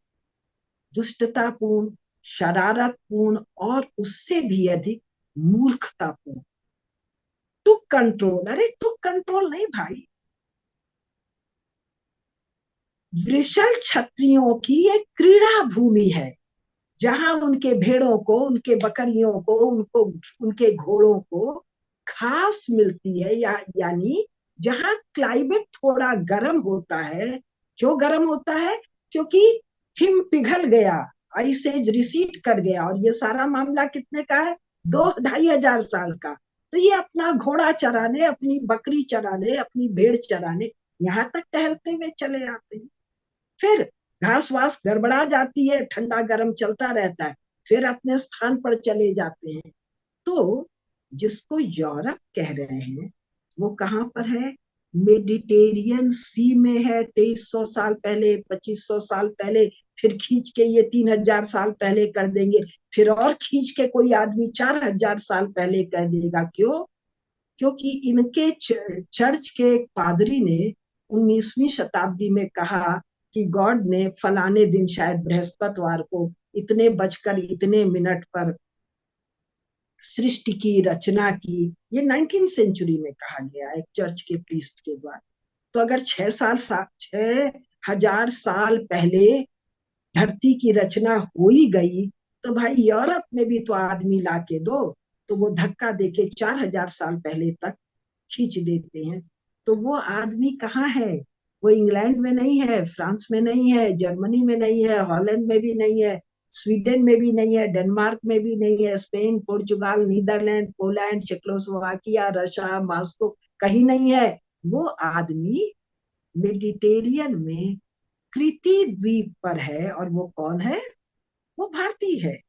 दुष्टतापूर्ण, शरारतपूर्ण और उससे भी अधिक मूर्खतापूर्ण। टू कंट्रोल, अरे टू कंट्रोल नहीं भाई, वृषल क्षत्रियों की एक क्रीड़ा भूमि है, जहां उनके भेड़ों को, उनके बकरियों को, उनको, उनके घोड़ों को घास मिलती है, यानी जहां क्लाइमेट थोड़ा गर्म होता है। क्यों गर्म होता है, क्योंकि हिम पिघल गया, आइस एज रिसीड कर गया, और ये सारा मामला कितने का है, 2-2,500 साल का। तो ये अपना घोड़ा चराने, अपनी बकरी चराने, अपनी भेड़ चराने यहाँ तक टहलते हुए चले आते हैं। फिर घास वास गड़बड़ा जाती है, ठंडा गर्म चलता रहता है, फिर अपने स्थान पर चले जाते हैं। तो जिसको यूरोप कह रहे हैं वो कहाँ पर है, मेडिटेरियन सी में है, 2,300 साल पहले, 2,500 साल पहले। फिर खींच के ये 3,000 साल पहले कर देंगे, फिर और खींच के कोई आदमी 4,000 साल पहले कह देगा। क्यों, क्योंकि इनके चर्च के एक पादरी ने 19वीं शताब्दी में कहा कि गॉड ने फलाने दिन, शायद बृहस्पतिवार को, इतने बजकर इतने मिनट पर सृष्टि की रचना की। ये 19th सेंचुरी में कहा गया एक चर्च के प्रीस्ट के द्वारा। तो अगर 6,000 साल पहले धरती की रचना हो ही गई, तो भाई यूरोप में भी तो आदमी ला के दो। तो वो धक्का देके 4,000 साल पहले तक खींच देते हैं। तो वो आदमी कहाँ है, वो इंग्लैंड में नहीं है, फ्रांस में नहीं है, जर्मनी में नहीं है, हॉलैंड में भी नहीं है, स्वीडन में भी नहीं है, डेनमार्क में भी नहीं है, स्पेन, पुर्तगाल, Netherlands, Poland, Czechoslovakia, Russia, Moscow, कहीं नहीं है। वो आदमी मेडिटेरियन में कृति द्वीप पर है, और वो कौन है, वो भारतीय है।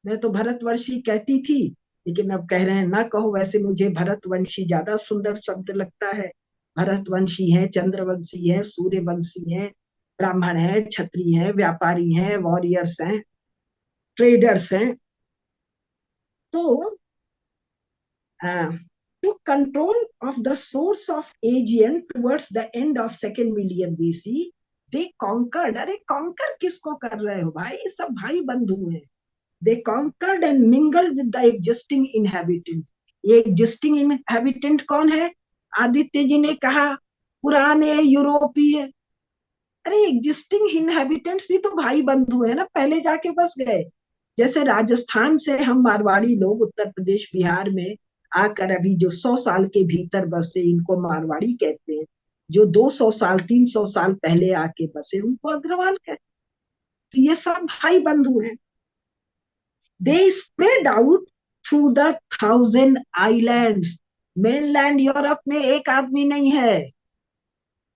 मैं तो भरतवर्षी कहती थी, लेकिन अब कह रहे हैं ना कहो, वैसे मुझे भरतवंशी ज्यादा सुंदर शब्द लगता है। भरतवंशी है, चंद्रवंशी है, सूर्यवंशी है, ब्राह्मण है, क्षत्रिय है, व्यापारी हैं, वॉरियर्स हैं, ट्रेडर्स हैं। तो to control of the source of Aegean towards the end of 2nd million BC, they conquered. अरे कॉन्कर किसको कर रहे हो भाई, ये सब भाई बंधु हैं। They conquered and mingled with the existing inhabitant. ये existing inhabitant कौन है? आदित्य जी ने कहा पुराने यूरोपीय। अरे एग्जिस्टिंग इनहेबिटेंट्स भी तो भाई बंधु है ना, पहले जाके बस गए। जैसे राजस्थान से हम मारवाड़ी लोग उत्तर प्रदेश बिहार में आकर अभी जो 100 साल के भीतर बसे, इनको मारवाड़ी कहते हैं। जो 200 साल 300 साल पहले आके बसे उनको अग्रवाल कहते हैं। तो ये सब भाई बंधु हैं। They spread out through the 1000 islands. Mainland Europe में एक आदमी नहीं है।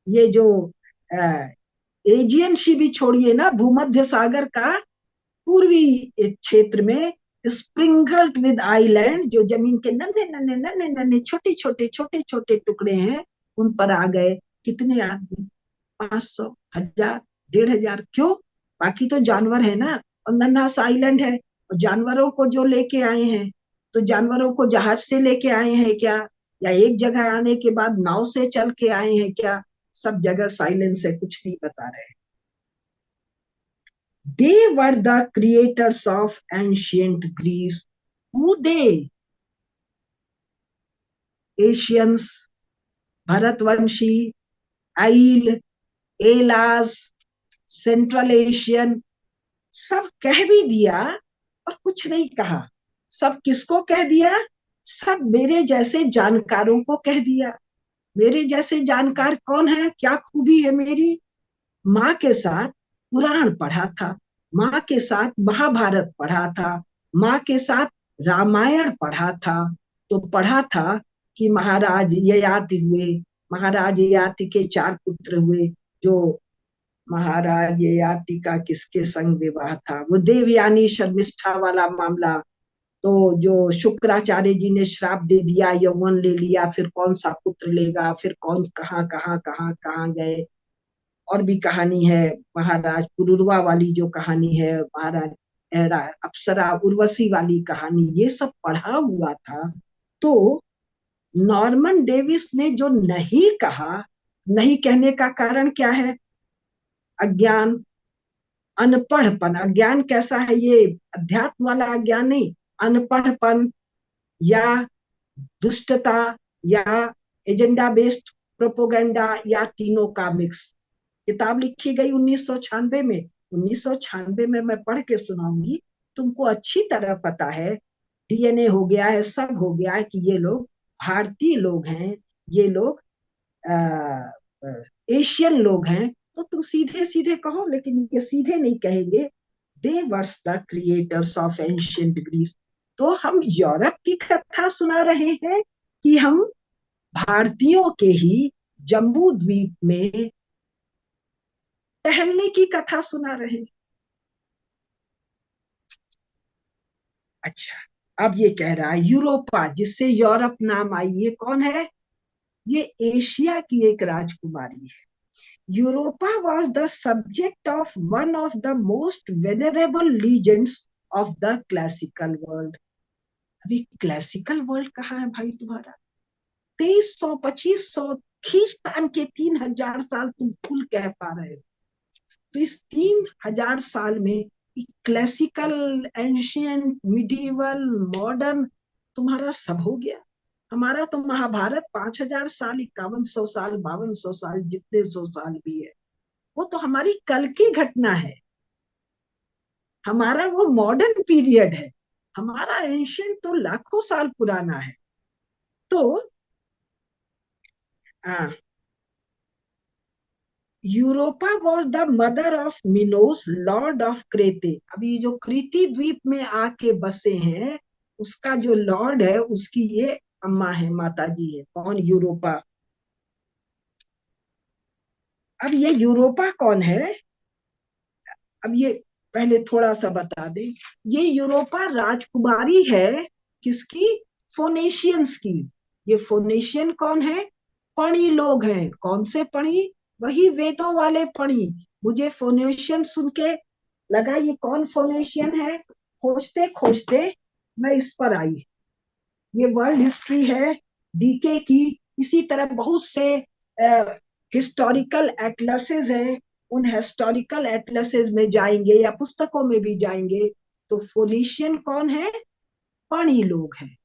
ये जो एजियन सी भी छोड़िए ना, भूमध्य सागर का पूर्वी क्षेत्र में स्प्रिंगल्ड विद आइलैंड, जो जमीन के नन्हे नन्हे नन्हे नन्हे छोटे छोटे टुकड़े हैं, उन पर आ गए कितने आदमी? 500, 1000, 1500। क्यों? बाकी तो जानवर है ना, और नन्हा सा आइलैंड है। और जानवरों को जो लेके आए हैं, तो जानवरों को जहाज से लेके आए हैं क्या, या एक जगह आने के बाद नाव से चल के आए हैं क्या? सब जगह साइलेंस है, कुछ नहीं बता रहे। They were the creators of ancient Greece. Who they? Asians, Bharatvanshi, Ail, alas, central Asian. सब कह भी दिया और कुछ नहीं कहा। सब किसको कह दिया? सब मेरे जैसे जानकारों को कह दिया। मेरे जैसे जानकार कौन है? क्या खूबी है मेरी? माँ के साथ पुराण पढ़ा था, माँ के साथ महाभारत पढ़ा था, माँ के साथ रामायण पढ़ा था। तो पढ़ा था कि महाराज ययाति हुए, महाराज ययाति के 4 पुत्र हुए। जो महाराज ययाति का किसके संग विवाह था? वो देवयानी शर्मिष्ठा वाला मामला। तो जो शुक्राचार्य जी ने श्राप दे दिया, यौवन ले लिया, फिर कौन सा पुत्र लेगा, फिर कौन कहाँ कहाँ कहाँ कहाँ गए। और भी कहानी है, महाराज पुरुरवा वाली जो कहानी है, महाराज अप्सरा उर्वशी वाली कहानी, ये सब पढ़ा हुआ था। तो नॉर्मन डेविस ने जो नहीं कहा, नहीं कहने का कारण क्या है? अज्ञान, अनपढ़पन। अज्ञान कैसा है? ये अध्यात्म वाला अज्ञान नहीं, अनपढ़पन या दुष्टता या एजेंडा बेस्ड प्रोपोगंडा, या तीनों का मिक्स। किताब लिखी गई 1996 में। 1996 में मैं पढ़ के सुनाऊंगी, तुमको अच्छी तरह पता है। डीएनए हो गया है, सब हो गया है कि ये लोग भारतीय लोग हैं, ये लोग एशियन लोग हैं। तो तुम सीधे सीधे कहो, लेकिन ये सीधे नहीं कहेंगे। They were the creators of ancient Greece. तो हम यूरोप की कथा सुना रहे हैं कि हम भारतीयों के ही जम्बू द्वीप में टहलने की कथा सुना रहे हैं? अच्छा, अब ये कह रहा है यूरोपा, जिससे यूरोप नाम आई, ये कौन है? ये एशिया की एक राजकुमारी है। Europa was the subject of one of the most venerable legends of the classical world. अभी क्लासिकल वर्ल्ड कहाँ है भाई तुम्हारा? 2300 2500 खींच तान के 3000 साल तुम फुल कह पा रहे हो। तो इस 3000 साल में क्लासिकल, एंशियंट, मिडिवल, मॉडर्न, तुम्हारा सब हो गया। हमारा तो महाभारत 5000 साल, 5100 साल, 5200 साल, जितने 100 साल भी है, वो तो हमारी कल की घटना है। हमारा वो मॉडर्न पीरियड है। हमारा एंशियंट तो लाखों साल पुराना है। तो Europa was the mother of Minos, lord of Crete. अभी जो क्रीति द्वीप में आके बसे हैं, उसका जो लॉर्ड है, उसकी ये अम्मा है, माता जी है। कौन? यूरोपा। अब ये यूरोपा कौन है? अब ये पहले थोड़ा सा बता दे। ये यूरोपा राजकुमारी है किसकी? फोनेशियंस की। ये फोनेशियन कौन है? पढ़ी लोग हैं। कौन से पढ़ी? वही वेदों वाले पढ़ी। मुझे फोनेशियन सुन के लगा ये कौन फोनेशियन है। खोजते खोजते मैं इस पर आई। ये वर्ल्ड हिस्ट्री है डीके की। इसी तरह बहुत से हिस्टोरिकल एटलसेस हैं। उन हिस्टोरिकल एटलसेस में जाएंगे या पुस्तकों में भी जाएंगे, तो फोनीशियन कौन है? पणी लोग हैं।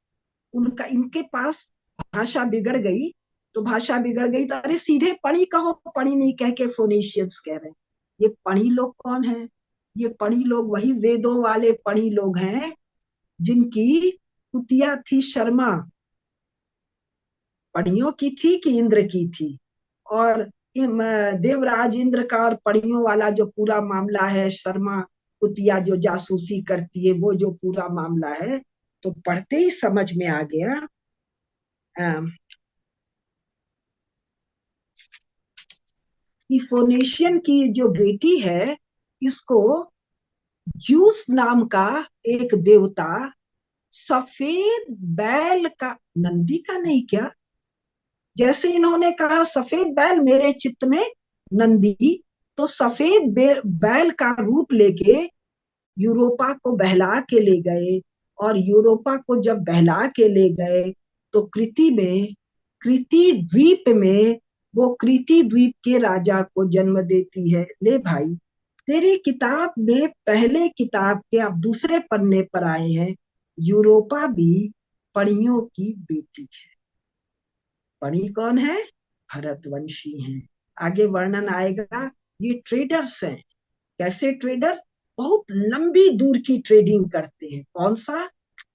उनका इनके पास भाषा बिगड़ गई, तो भाषा बिगड़ गई तो अरे सीधे पणी कहो, पणी नहीं कह के फोनीशियंस कह रहे हैं। ये पणी लोग कौन है? ये पणी लोग वही वेदों वाले पणी लोग हैं जिनकी कुतिया थी शर्मा। पणियों की थी कि इंद्र की थी? और देवराज इंद्र का और पणियों वाला जो पूरा मामला है, शर्मा कुतिया जो जासूसी करती है, वो जो पूरा मामला है, तो पढ़ते ही समझ में आ गया कि फोनेशियन की जो बेटी है, इसको ज्यूस नाम का एक देवता सफेद बैल का, नंदी का नहीं क्या, जैसे इन्होंने कहा सफेद बैल मेरे चित्त में नंदी, तो सफेद बैल का रूप लेके यूरोपा को बहला के ले गए। और यूरोपा को जब बहला के ले गए तो कृति द्वीप में वो कृति द्वीप के राजा को जन्म देती है। ले भाई, तेरी किताब में पहले किताब के अब दूसरे पन्ने पर आए हैं, यूरोपा भी पणियों की बेटी है। पणी कौन है? भरतवंशी हैं। आगे वर्णन आएगा। ये ट्रेडर्स हैं। कैसे ट्रेडर्स? बहुत लंबी दूर की ट्रेडिंग करते हैं। कौन सा?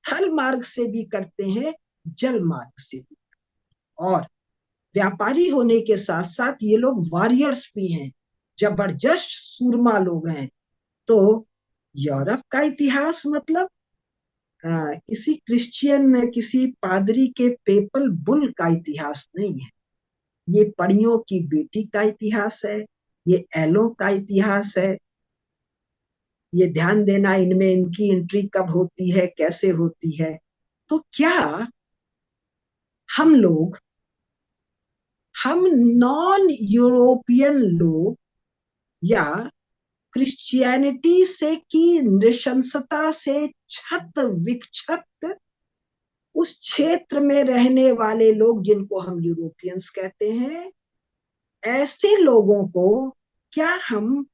थल मार्ग से भी करते हैं, जल मार्ग से भी। और व्यापारी होने के साथ साथ ये लोग वॉरियर्स भी हैं, जबरदस्त सूरमा लोग हैं। तो यूरोप का इतिहास मतलब किसी क्रिश्चियन, किसी पादरी के पेपल बुल का इतिहास नहीं है। ये पणियों की बेटी का इतिहास है, ये एलो का इतिहास है। ये ध्यान देना, इनमें इनकी एंट्री कब होती है, कैसे होती है। तो क्या हम लोग, हम नॉन यूरोपियन लोग, या क्रिश्चियनिटी से की नृशंसता से छत विक्षत उस क्षेत्र में रहने वाले लोग जिनको हम यूरोपियंस कहते हैं, ऐसे लोगों को क्या हम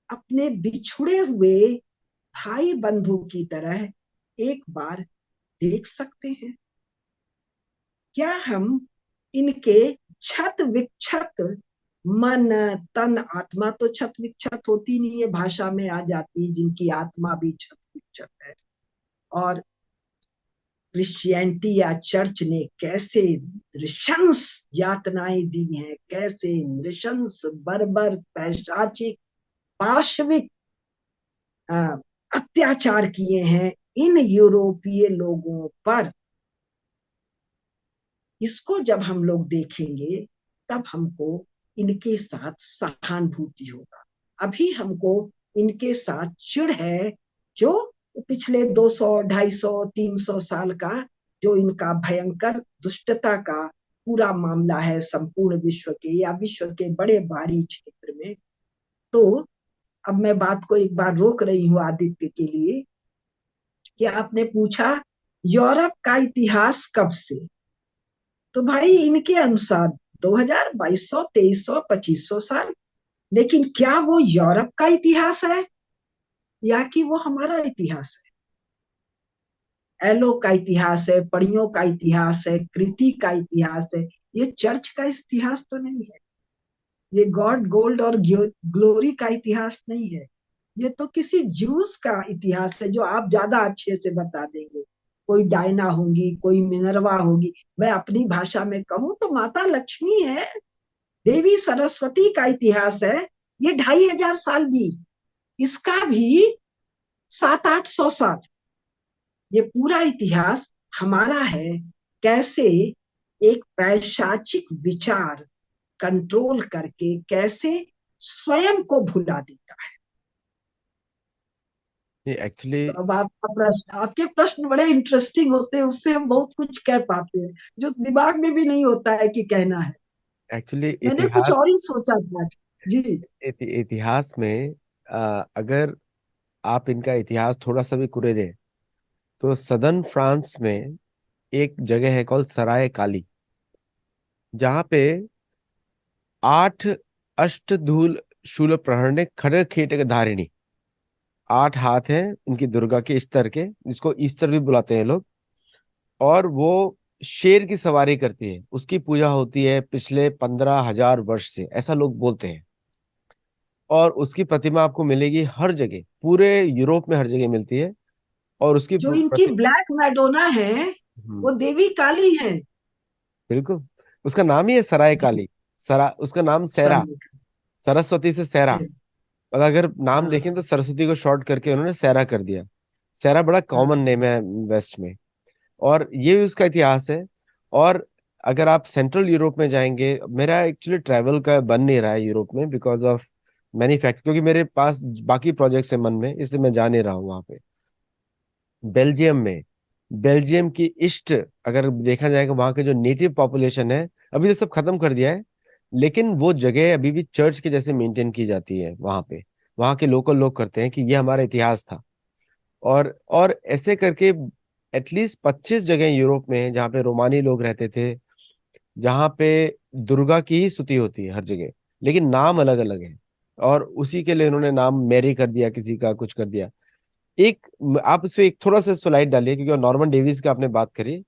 अपने बिछुड़े हुए भाई बंधु की तरह एक बार देख सकते हैं? क्या हम इनके छत विक्षत मन, तन, आत्मा तो छत विक्षत होती नहीं है, भाषा में आ जाती है, जिनकी आत्मा भी छत विक्षत है। और क्रिश्चियनिटी या चर्च ने कैसे नृशंस यातनाएं दी हैं, कैसे नृशंस बर्बर पैशाचिक पाशविक अत्याचार किए हैं इन यूरोपीय लोगों पर। इसको जब हम लोग देखेंगे तब हमको इनके साथ सहानुभूति होगा। अभी हमको इनके साथ चिढ़ है, जो पिछले 200, 250, 300 साल का जो इनका भयंकर दुष्टता का पूरा मामला है संपूर्ण विश्व के या विश्व के बड़े भारी क्षेत्र में। तो अब मैं बात को एक बार रोक रही हूँ आदित्य के लिए कि आपने पूछा यूरोप का इतिहास कब से, तो भाई इनके अनुसार 2000, 2200, 2300, 2500 साल। लेकिन क्या वो यूरोप का इतिहास है या कि वो हमारा इतिहास है? एलो का इतिहास है, पणियों का इतिहास है, कृति का इतिहास है। ये चर्च का इतिहास तो नहीं है। ये गॉड, गोल्ड और ग्लोरी का इतिहास नहीं है। ये तो किसी ज्यूस का इतिहास है जो आप ज्यादा अच्छे से बता देंगे। कोई डायना होगी, कोई मिनरवा होगी। मैं अपनी भाषा में कहूँ तो माता लक्ष्मी है, देवी सरस्वती का इतिहास है। ये 2500 साल भी, इसका भी 700-800 साल। ये पूरा इतिहास हमारा है। कैसे एक पैशाचिक विचार कंट्रोल करके कैसे स्वयं को भुला देता है। एक्चुअली तो अब आपका प्रश्न, आपके प्रश्न बड़े इंटरेस्टिंग होते हैं, उससे हम बहुत कुछ कह पाते हैं जो दिमाग में भी नहीं होता है कि कहना है। एक्चुअली मैंने कुछ इतिहास और ही सोचा था जी। इतिहास में अगर आप इनका इतिहास थोड़ा सा भी कुरे दें तो सदर्न फ्रांस में एक जगह है कॉल सराय काली, जहाँ पे 8 अष्टधूल शूल प्रहरणे खड्ग खेटक धारिणी, 8 हाथ हैं इनकी दुर्गा के, ईस्टर के, जिसको ईस्टर भी बुलाते हैं लोग। और वो शेर की सवारी करती है, उसकी पूजा होती है पिछले 15,000 वर्ष से, ऐसा लोग बोलते हैं। और उसकी प्रतिमा आपको मिलेगी हर जगह, पूरे यूरोप में हर जगह मिलती है। और उसकी जो इनकी ब्लैक मैडोना है हम्म, वो देवी काली है। बिल्कुल। उसका नाम ही है सराय जी। काली। सरा उसका नाम सैरा, सर। सरस्वती से सैरा। और अगर नाम हाँ। देखें तो सरस्वती को शॉर्ट करके उन्होंने सैरा कर दिया। सैरा बड़ा कॉमन हाँ। नेम है वेस्ट में। और ये उसका इतिहास है। और अगर आप सेंट्रल यूरोप में जाएंगे, मेरा एक्चुअली ट्रैवल का बन नहीं रहा है यूरोप में बिकॉज ऑफ मैनी फैक्ट, क्योंकि मेरे पास बाकी प्रोजेक्ट्स है मन में, इसलिए मैं जा नहीं रहा हूँ वहाँ पे। बेल्जियम में, बेल्जियम की ईस्ट, अगर देखा जाएगा वहाँ के जो नेटिव पॉपुलेशन है, अभी तो सब खत्म कर दिया है, लेकिन वो जगह अभी भी चर्च के जैसे मेंटेन की जाती है वहाँ पे। वहाँ के लोकल लोग करते हैं कि ये हमारा इतिहास था। और ऐसे करके एटलीस्ट 25 जगह यूरोप में है जहाँ पे रोमानी लोग रहते थे, जहाँ पे दुर्गा की ही स्तुति होती है हर जगह, लेकिन नाम अलग अलग है। और उसी के लिए उन्होंने नाम मैरी कर दिया, किसी का कुछ कर दिया। एक आप इस पे एक थोड़ा सा स्लाइड डालिए, क्योंकि नॉर्मन डेविस की आपने बात करी।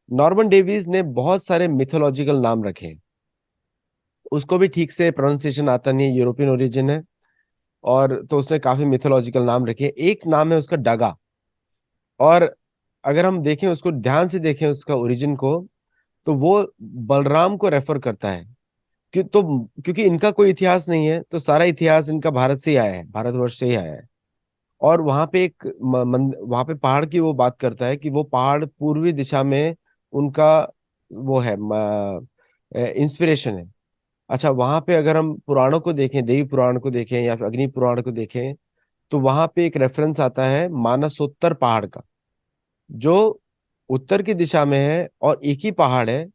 नॉर्मन डेविस ने बहुत सारे मिथोलॉजिकल नाम रखे हैं। उसको भी ठीक से प्रोनाउंसिएशन आता नहीं है, यूरोपियन ओरिजिन है। और तो उसने काफी मिथोलॉजिकल नाम रखे हैं। एक नाम है उसका डगा। और अगर हम देखें उसको ध्यान से देखें उसका ओरिजिन को, तो वो बलराम को रेफर करता है। क्योंकि इनका कोई इतिहास नहीं है, तो सारा इतिहास इनका भारत से ही आया है, भारतवर्ष से ही आया है। और वहां पे एक वहां पे पहाड़ की वो बात करता है कि वो पहाड़ पूर्वी दिशा में उनका वो है, इंस्पिरेशन है। अच्छा, वहां पे अगर हम पुराणों को देखें, देवी पुराण को देखें या फिर अग्नि पुराण को देखें, तो वहां पे एक रेफरेंस आता है मानसोत्तर पहाड़ का, जो उत्तर की दिशा में है और एक ही पहाड़ है।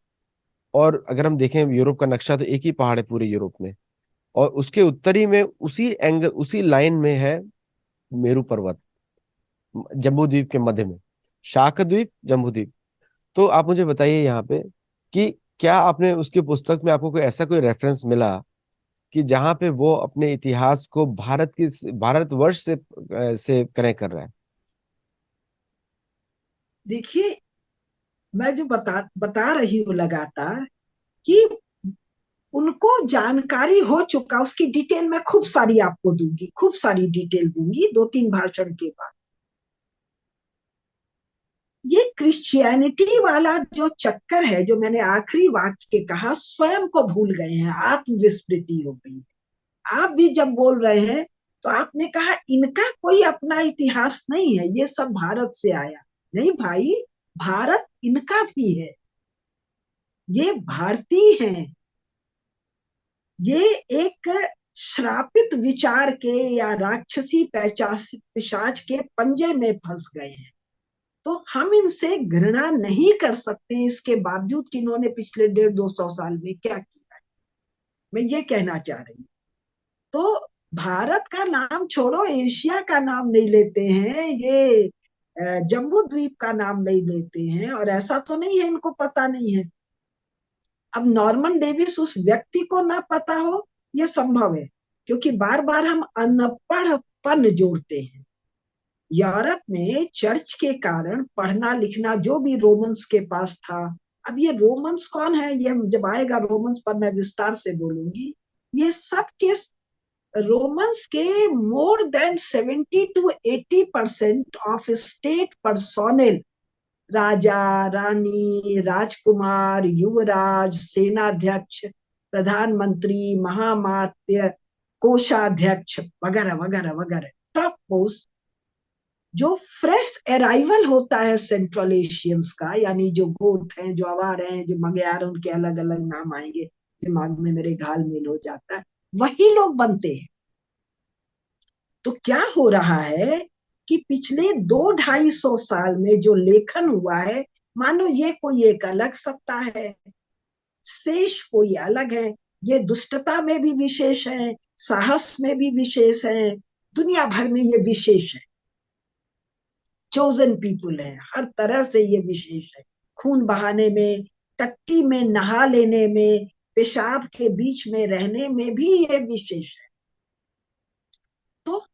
और अगर हम देखें यूरोप का नक्शा, तो एक ही पहाड़ है पूरे यूरोप में। और उसके उत्तरी में उसी एंगल, उसी लाइन में है मेरू पर्वत, जम्बू द्वीप के मध्य में, शाक द्वीप, जम्बू द्वीप। तो आप मुझे बताइए यहाँ पे कि क्या आपने उसकी पुस्तक में आपको कोई ऐसा कोई रेफरेंस मिला कि जहाँ पे वो अपने इतिहास को भारतवर्ष से कनेक्ट कर रहा है? देखिए, मैं जो बता बता रही हूँ लगातार कि उनको जानकारी हो चुका, उसकी डिटेल मैं खूब सारी आपको दूंगी, खूब सारी डिटेल दूंगी 2-3 भाषण के बाद। ये क्रिश्चियनिटी वाला जो चक्कर है, जो मैंने आखिरी वाक्य कहा, स्वयं को भूल गए हैं, आत्मविस्मृति हो गई है। आप भी जब बोल रहे हैं तो आपने कहा इनका कोई अपना इतिहास नहीं है, ये सब भारत से आया। नहीं भाई, भारत इनका भी है, ये भारतीय हैं। ये एक श्रापित विचार के या राक्षसी पिशाच के पंजे में फंस गए हैं। तो हम इनसे घृणा नहीं कर सकते, इसके बावजूद कि इन्होंने पिछले 150-200 साल में क्या किया है। मैं ये कहना चाह रही हूँ। तो भारत का नाम छोड़ो, एशिया का नाम नहीं लेते हैं ये, जम्बू द्वीप का नाम नहीं लेते हैं। और ऐसा तो नहीं है इनको पता नहीं है। अब नॉर्मन डेविस उस व्यक्ति को ना पता हो, यह संभव है, क्योंकि बार बार हम अनपढ़पन जोड़ते हैं। यूरोप में चर्च के कारण पढ़ना लिखना जो भी रोमन्स के पास था। अब ये रोमन्स कौन है, ये जब आएगा रोमन्स पर मैं विस्तार से बोलूंगी। ये सब के रोमन्स के more than 70 to 80% of state personnel, राजा, रानी, राजकुमार, युवराज, सेनाध्यक्ष, प्रधानमंत्री, महामात्य, कोषाध्यक्ष वगैरह वगैरह वगैरह, टॉप पोस्ट, जो फ्रेश अराइवल होता है सेंट्रल एशियंस का, यानी जो गोथ हैं, जो अवार हैं, जो मगयार, उनके अलग अलग नाम आएंगे, दिमाग में मेरे घालमेल हो जाता है, वही लोग बनते हैं। तो क्या हो रहा है कि पिछले 200-250 साल में जो लेखन हुआ है, मानो ये कोई एक अलग सत्ता है, शेष कोई अलग है। ये दुष्टता में भी विशेष है, साहस में भी विशेष है, दुनिया भर में ये विशेष है। चोजन पीपुल है, हर तरह से ये विशेष है। खून बहाने में, टट्टी में नहा लेने में, पेशाब के बीच में रहने में भी ये विशेष है। तो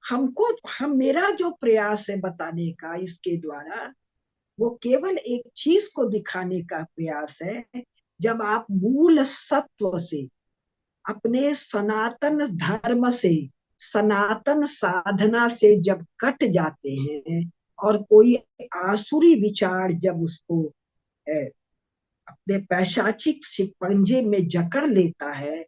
हम मेरा जो प्रयास है बताने का इसके द्वारा, वो केवल एक चीज को दिखाने का प्रयास है। जब आप मूल सत्व से, अपने सनातन धर्म से, सनातन साधना से जब कट जाते हैं और कोई आसुरी विचार जब उसको अपने पैशाचिक शिकंजे में जकड़ लेता है,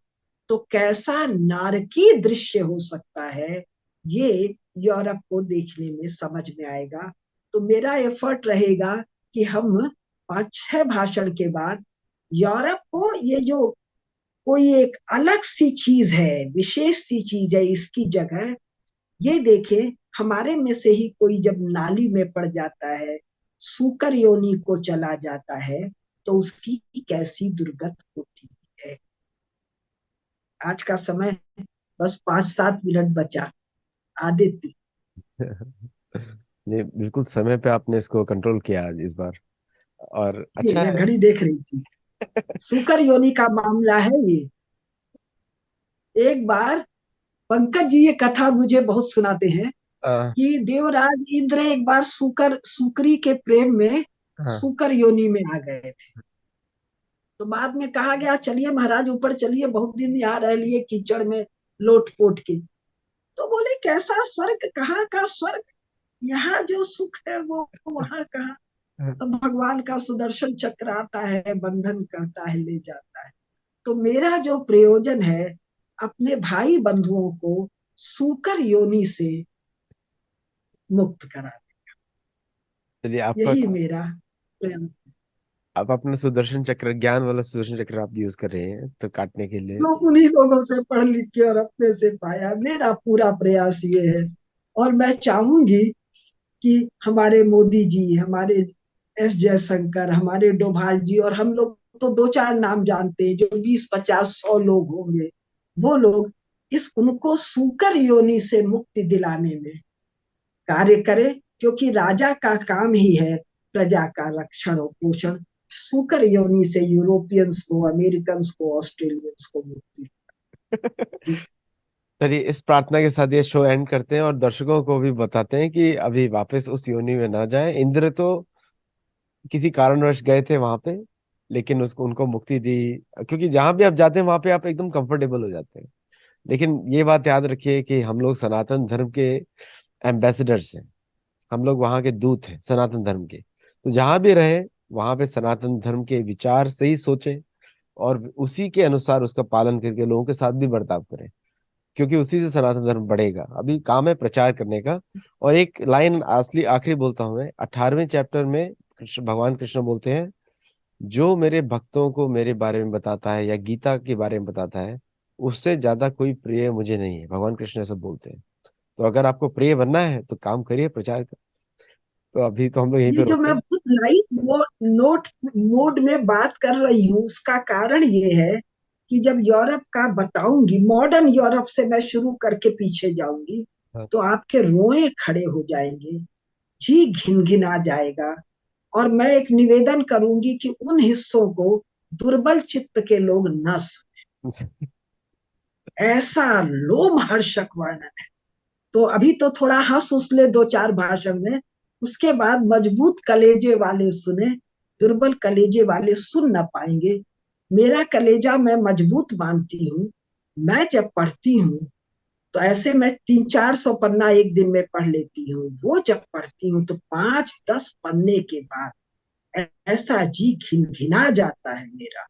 तो कैसा नारकीय दृश्य हो सकता है, ये यूरोप को देखने में समझ में आएगा। तो मेरा एफर्ट रहेगा कि हम 5-6 भाषण के बाद यूरोप को, ये जो कोई एक अलग सी चीज है, विशेष सी चीज है, इसकी जगह ये देखें, हमारे में से ही कोई जब नाली में पड़ जाता है, सूकर योनि को चला जाता है, तो उसकी कैसी दुर्गत होती है। आज का समय बस 5-7 मिनट बचा, आदित्य। ये बिल्कुल समय पे आपने इसको कंट्रोल किया आज इस बार, और ये अच्छा मैं है। घड़ी देख रही थी, सूकर योनि का मामला है ये। एक बार पंकज जी ये कथा मुझे बहुत सुनाते हैं हाँ कि देवराज इंद्र एक बार सुकरी के प्रेम में हाँ। सूकर योनि में आ गए थे। तो बाद में कहा गया, चलिए महाराज ऊपर चलिए, बहुत दिन यहाँ रह लिए कीचड़ में लोट पोट के। तो बोले, कैसा स्वर्ग, कहाँ का स्वर्ग, यहाँ जो सुख है वो वहां कहाँ। तो भगवान का सुदर्शन चक्र आता है, बंधन करता है, ले जाता है। तो मेरा जो प्रयोजन है, अपने भाई बंधुओं को सूकर योनि से मुक्त करा, चलिए, आपका यही मेरा प्रयास। आप अपना सुदर्शन चक्र, ज्ञान वाला सुदर्शन चक्र आप यूज कर रहे हैं तो काटने के लिए। तो उन्हीं लोगों से पढ़ लिख के और अपने से पाया, मेरा पूरा प्रयास ये है। और मैं चाहूंगी कि हमारे मोदी जी, हमारे एस जयशंकर, हमारे डोभाल जी, और हम लोग तो 2-4 नाम जानते हैं, जो 20-50-100 लोग होंगे, वो लोग इस उनको सूकर योनि से मुक्ति दिलाने में कार्य करें। क्योंकि राजा का काम ही है प्रजा का रक्षण और पोषण। सूकर योनि से यूरोपियंस को, अमेरिकन को, ऑस्ट्रेलियंस को मुक्ति। जी चलिए, इस प्रार्थना के साथ ये शो एंड करते हैं और दर्शकों को भी बताते हैं कि अभी वापस उस योनि में ना जाएं। इंद्र तो किसी कारणवश गए थे वहां पे, लेकिन उसको उनको मुक्ति दी, क्योंकि जहां भी आप जाते हैं वहां पे आप एकदम कंफर्टेबल हो जाते हैं। लेकिन ये बात याद रखिए कि हम लोग सनातन धर्म के एम्बेसडर्स हैं, हम लोग वहां के दूत हैं सनातन धर्म के। तो जहां भी रहे वहां पे सनातन धर्म के विचार से ही सोचें और उसी के अनुसार उसका पालन करके लोगों के साथ भी बर्ताव करें, क्योंकि उसी से सनातन धर्म बढ़ेगा। अभी काम है प्रचार करने का। और एक लाइन असली आखिरी बोलता हूं मैं, 18वें चैप्टर में भगवान कृष्ण बोलते हैं, जो मेरे भक्तों को मेरे बारे में बताता है या गीता के बारे में बताता है, उससे ज्यादा कोई प्रिय मुझे नहीं है। भगवान कृष्ण ऐसा बोलते हैं। तो अगर आपको प्रिय बनना है तो काम करिए, प्रचार कर। तो अभी तो हम लोग यहीं ये पे जो रोकते मैं हैं। बहुत लाइट नोट मोड में बात कर रही हूँ, उसका कारण ये है कि जब यूरोप का बताऊंगी, मॉडर्न यूरोप से मैं शुरू करके पीछे जाऊंगी, हाँ। तो आपके रोए खड़े हो जाएंगे, जी घिनघिना जाएगा। और मैं एक निवेदन करूंगी कि उन हिस्सों को दुर्बल चित्त के लोग न सुने। ऐसा लोमहर्षक वर्णन है। तो अभी तो थोड़ा हंस उस ले 2-4 भाषण में, उसके बाद मजबूत कलेजे वाले सुने, दुर्बल कलेजे वाले सुन ना पाएंगे। मेरा कलेजा मैं मजबूत मानती हूँ। मैं जब पढ़ती हूँ तो ऐसे मैं 300-400 पन्ना एक दिन में पढ़ लेती हूँ। वो जब पढ़ती हूँ तो 5-10 पन्ने के बाद ऐसा जी घिनघिना जाता है मेरा।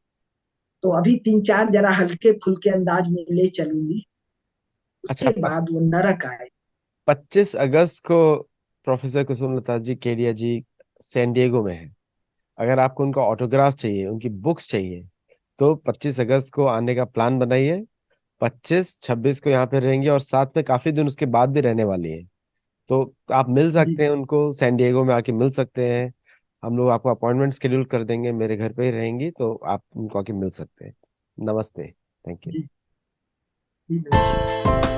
तो अभी 3-4 जरा हल्के फुल्के अंदाज में ले चलूंगी, अच्छा, उसके बाद वो नरक आए। 25 अगस्त को प्रोफेसर कुसुमलता जी, केडिया जी सैन डिएगो में है। अगर आपको उनका ऑटोग्राफ चाहिए, उनकी बुक्स चाहिए, तो 25 अगस्त को आने का प्लान बनाइए। 25-26 को यहाँ पे रहेंगे और साथ में काफी दिन उसके बाद भी रहने वाली है। तो आप मिल जी सकते हैं उनको, सैन डिएगो में आके मिल सकते हैं। हम लोग आपको अपॉइंटमेंट शेड्यूल कर देंगे, मेरे घर पे ही रहेंगी तो आप उनको आके मिल सकते हैं। नमस्ते। Thank you. जी जी नमस्कार।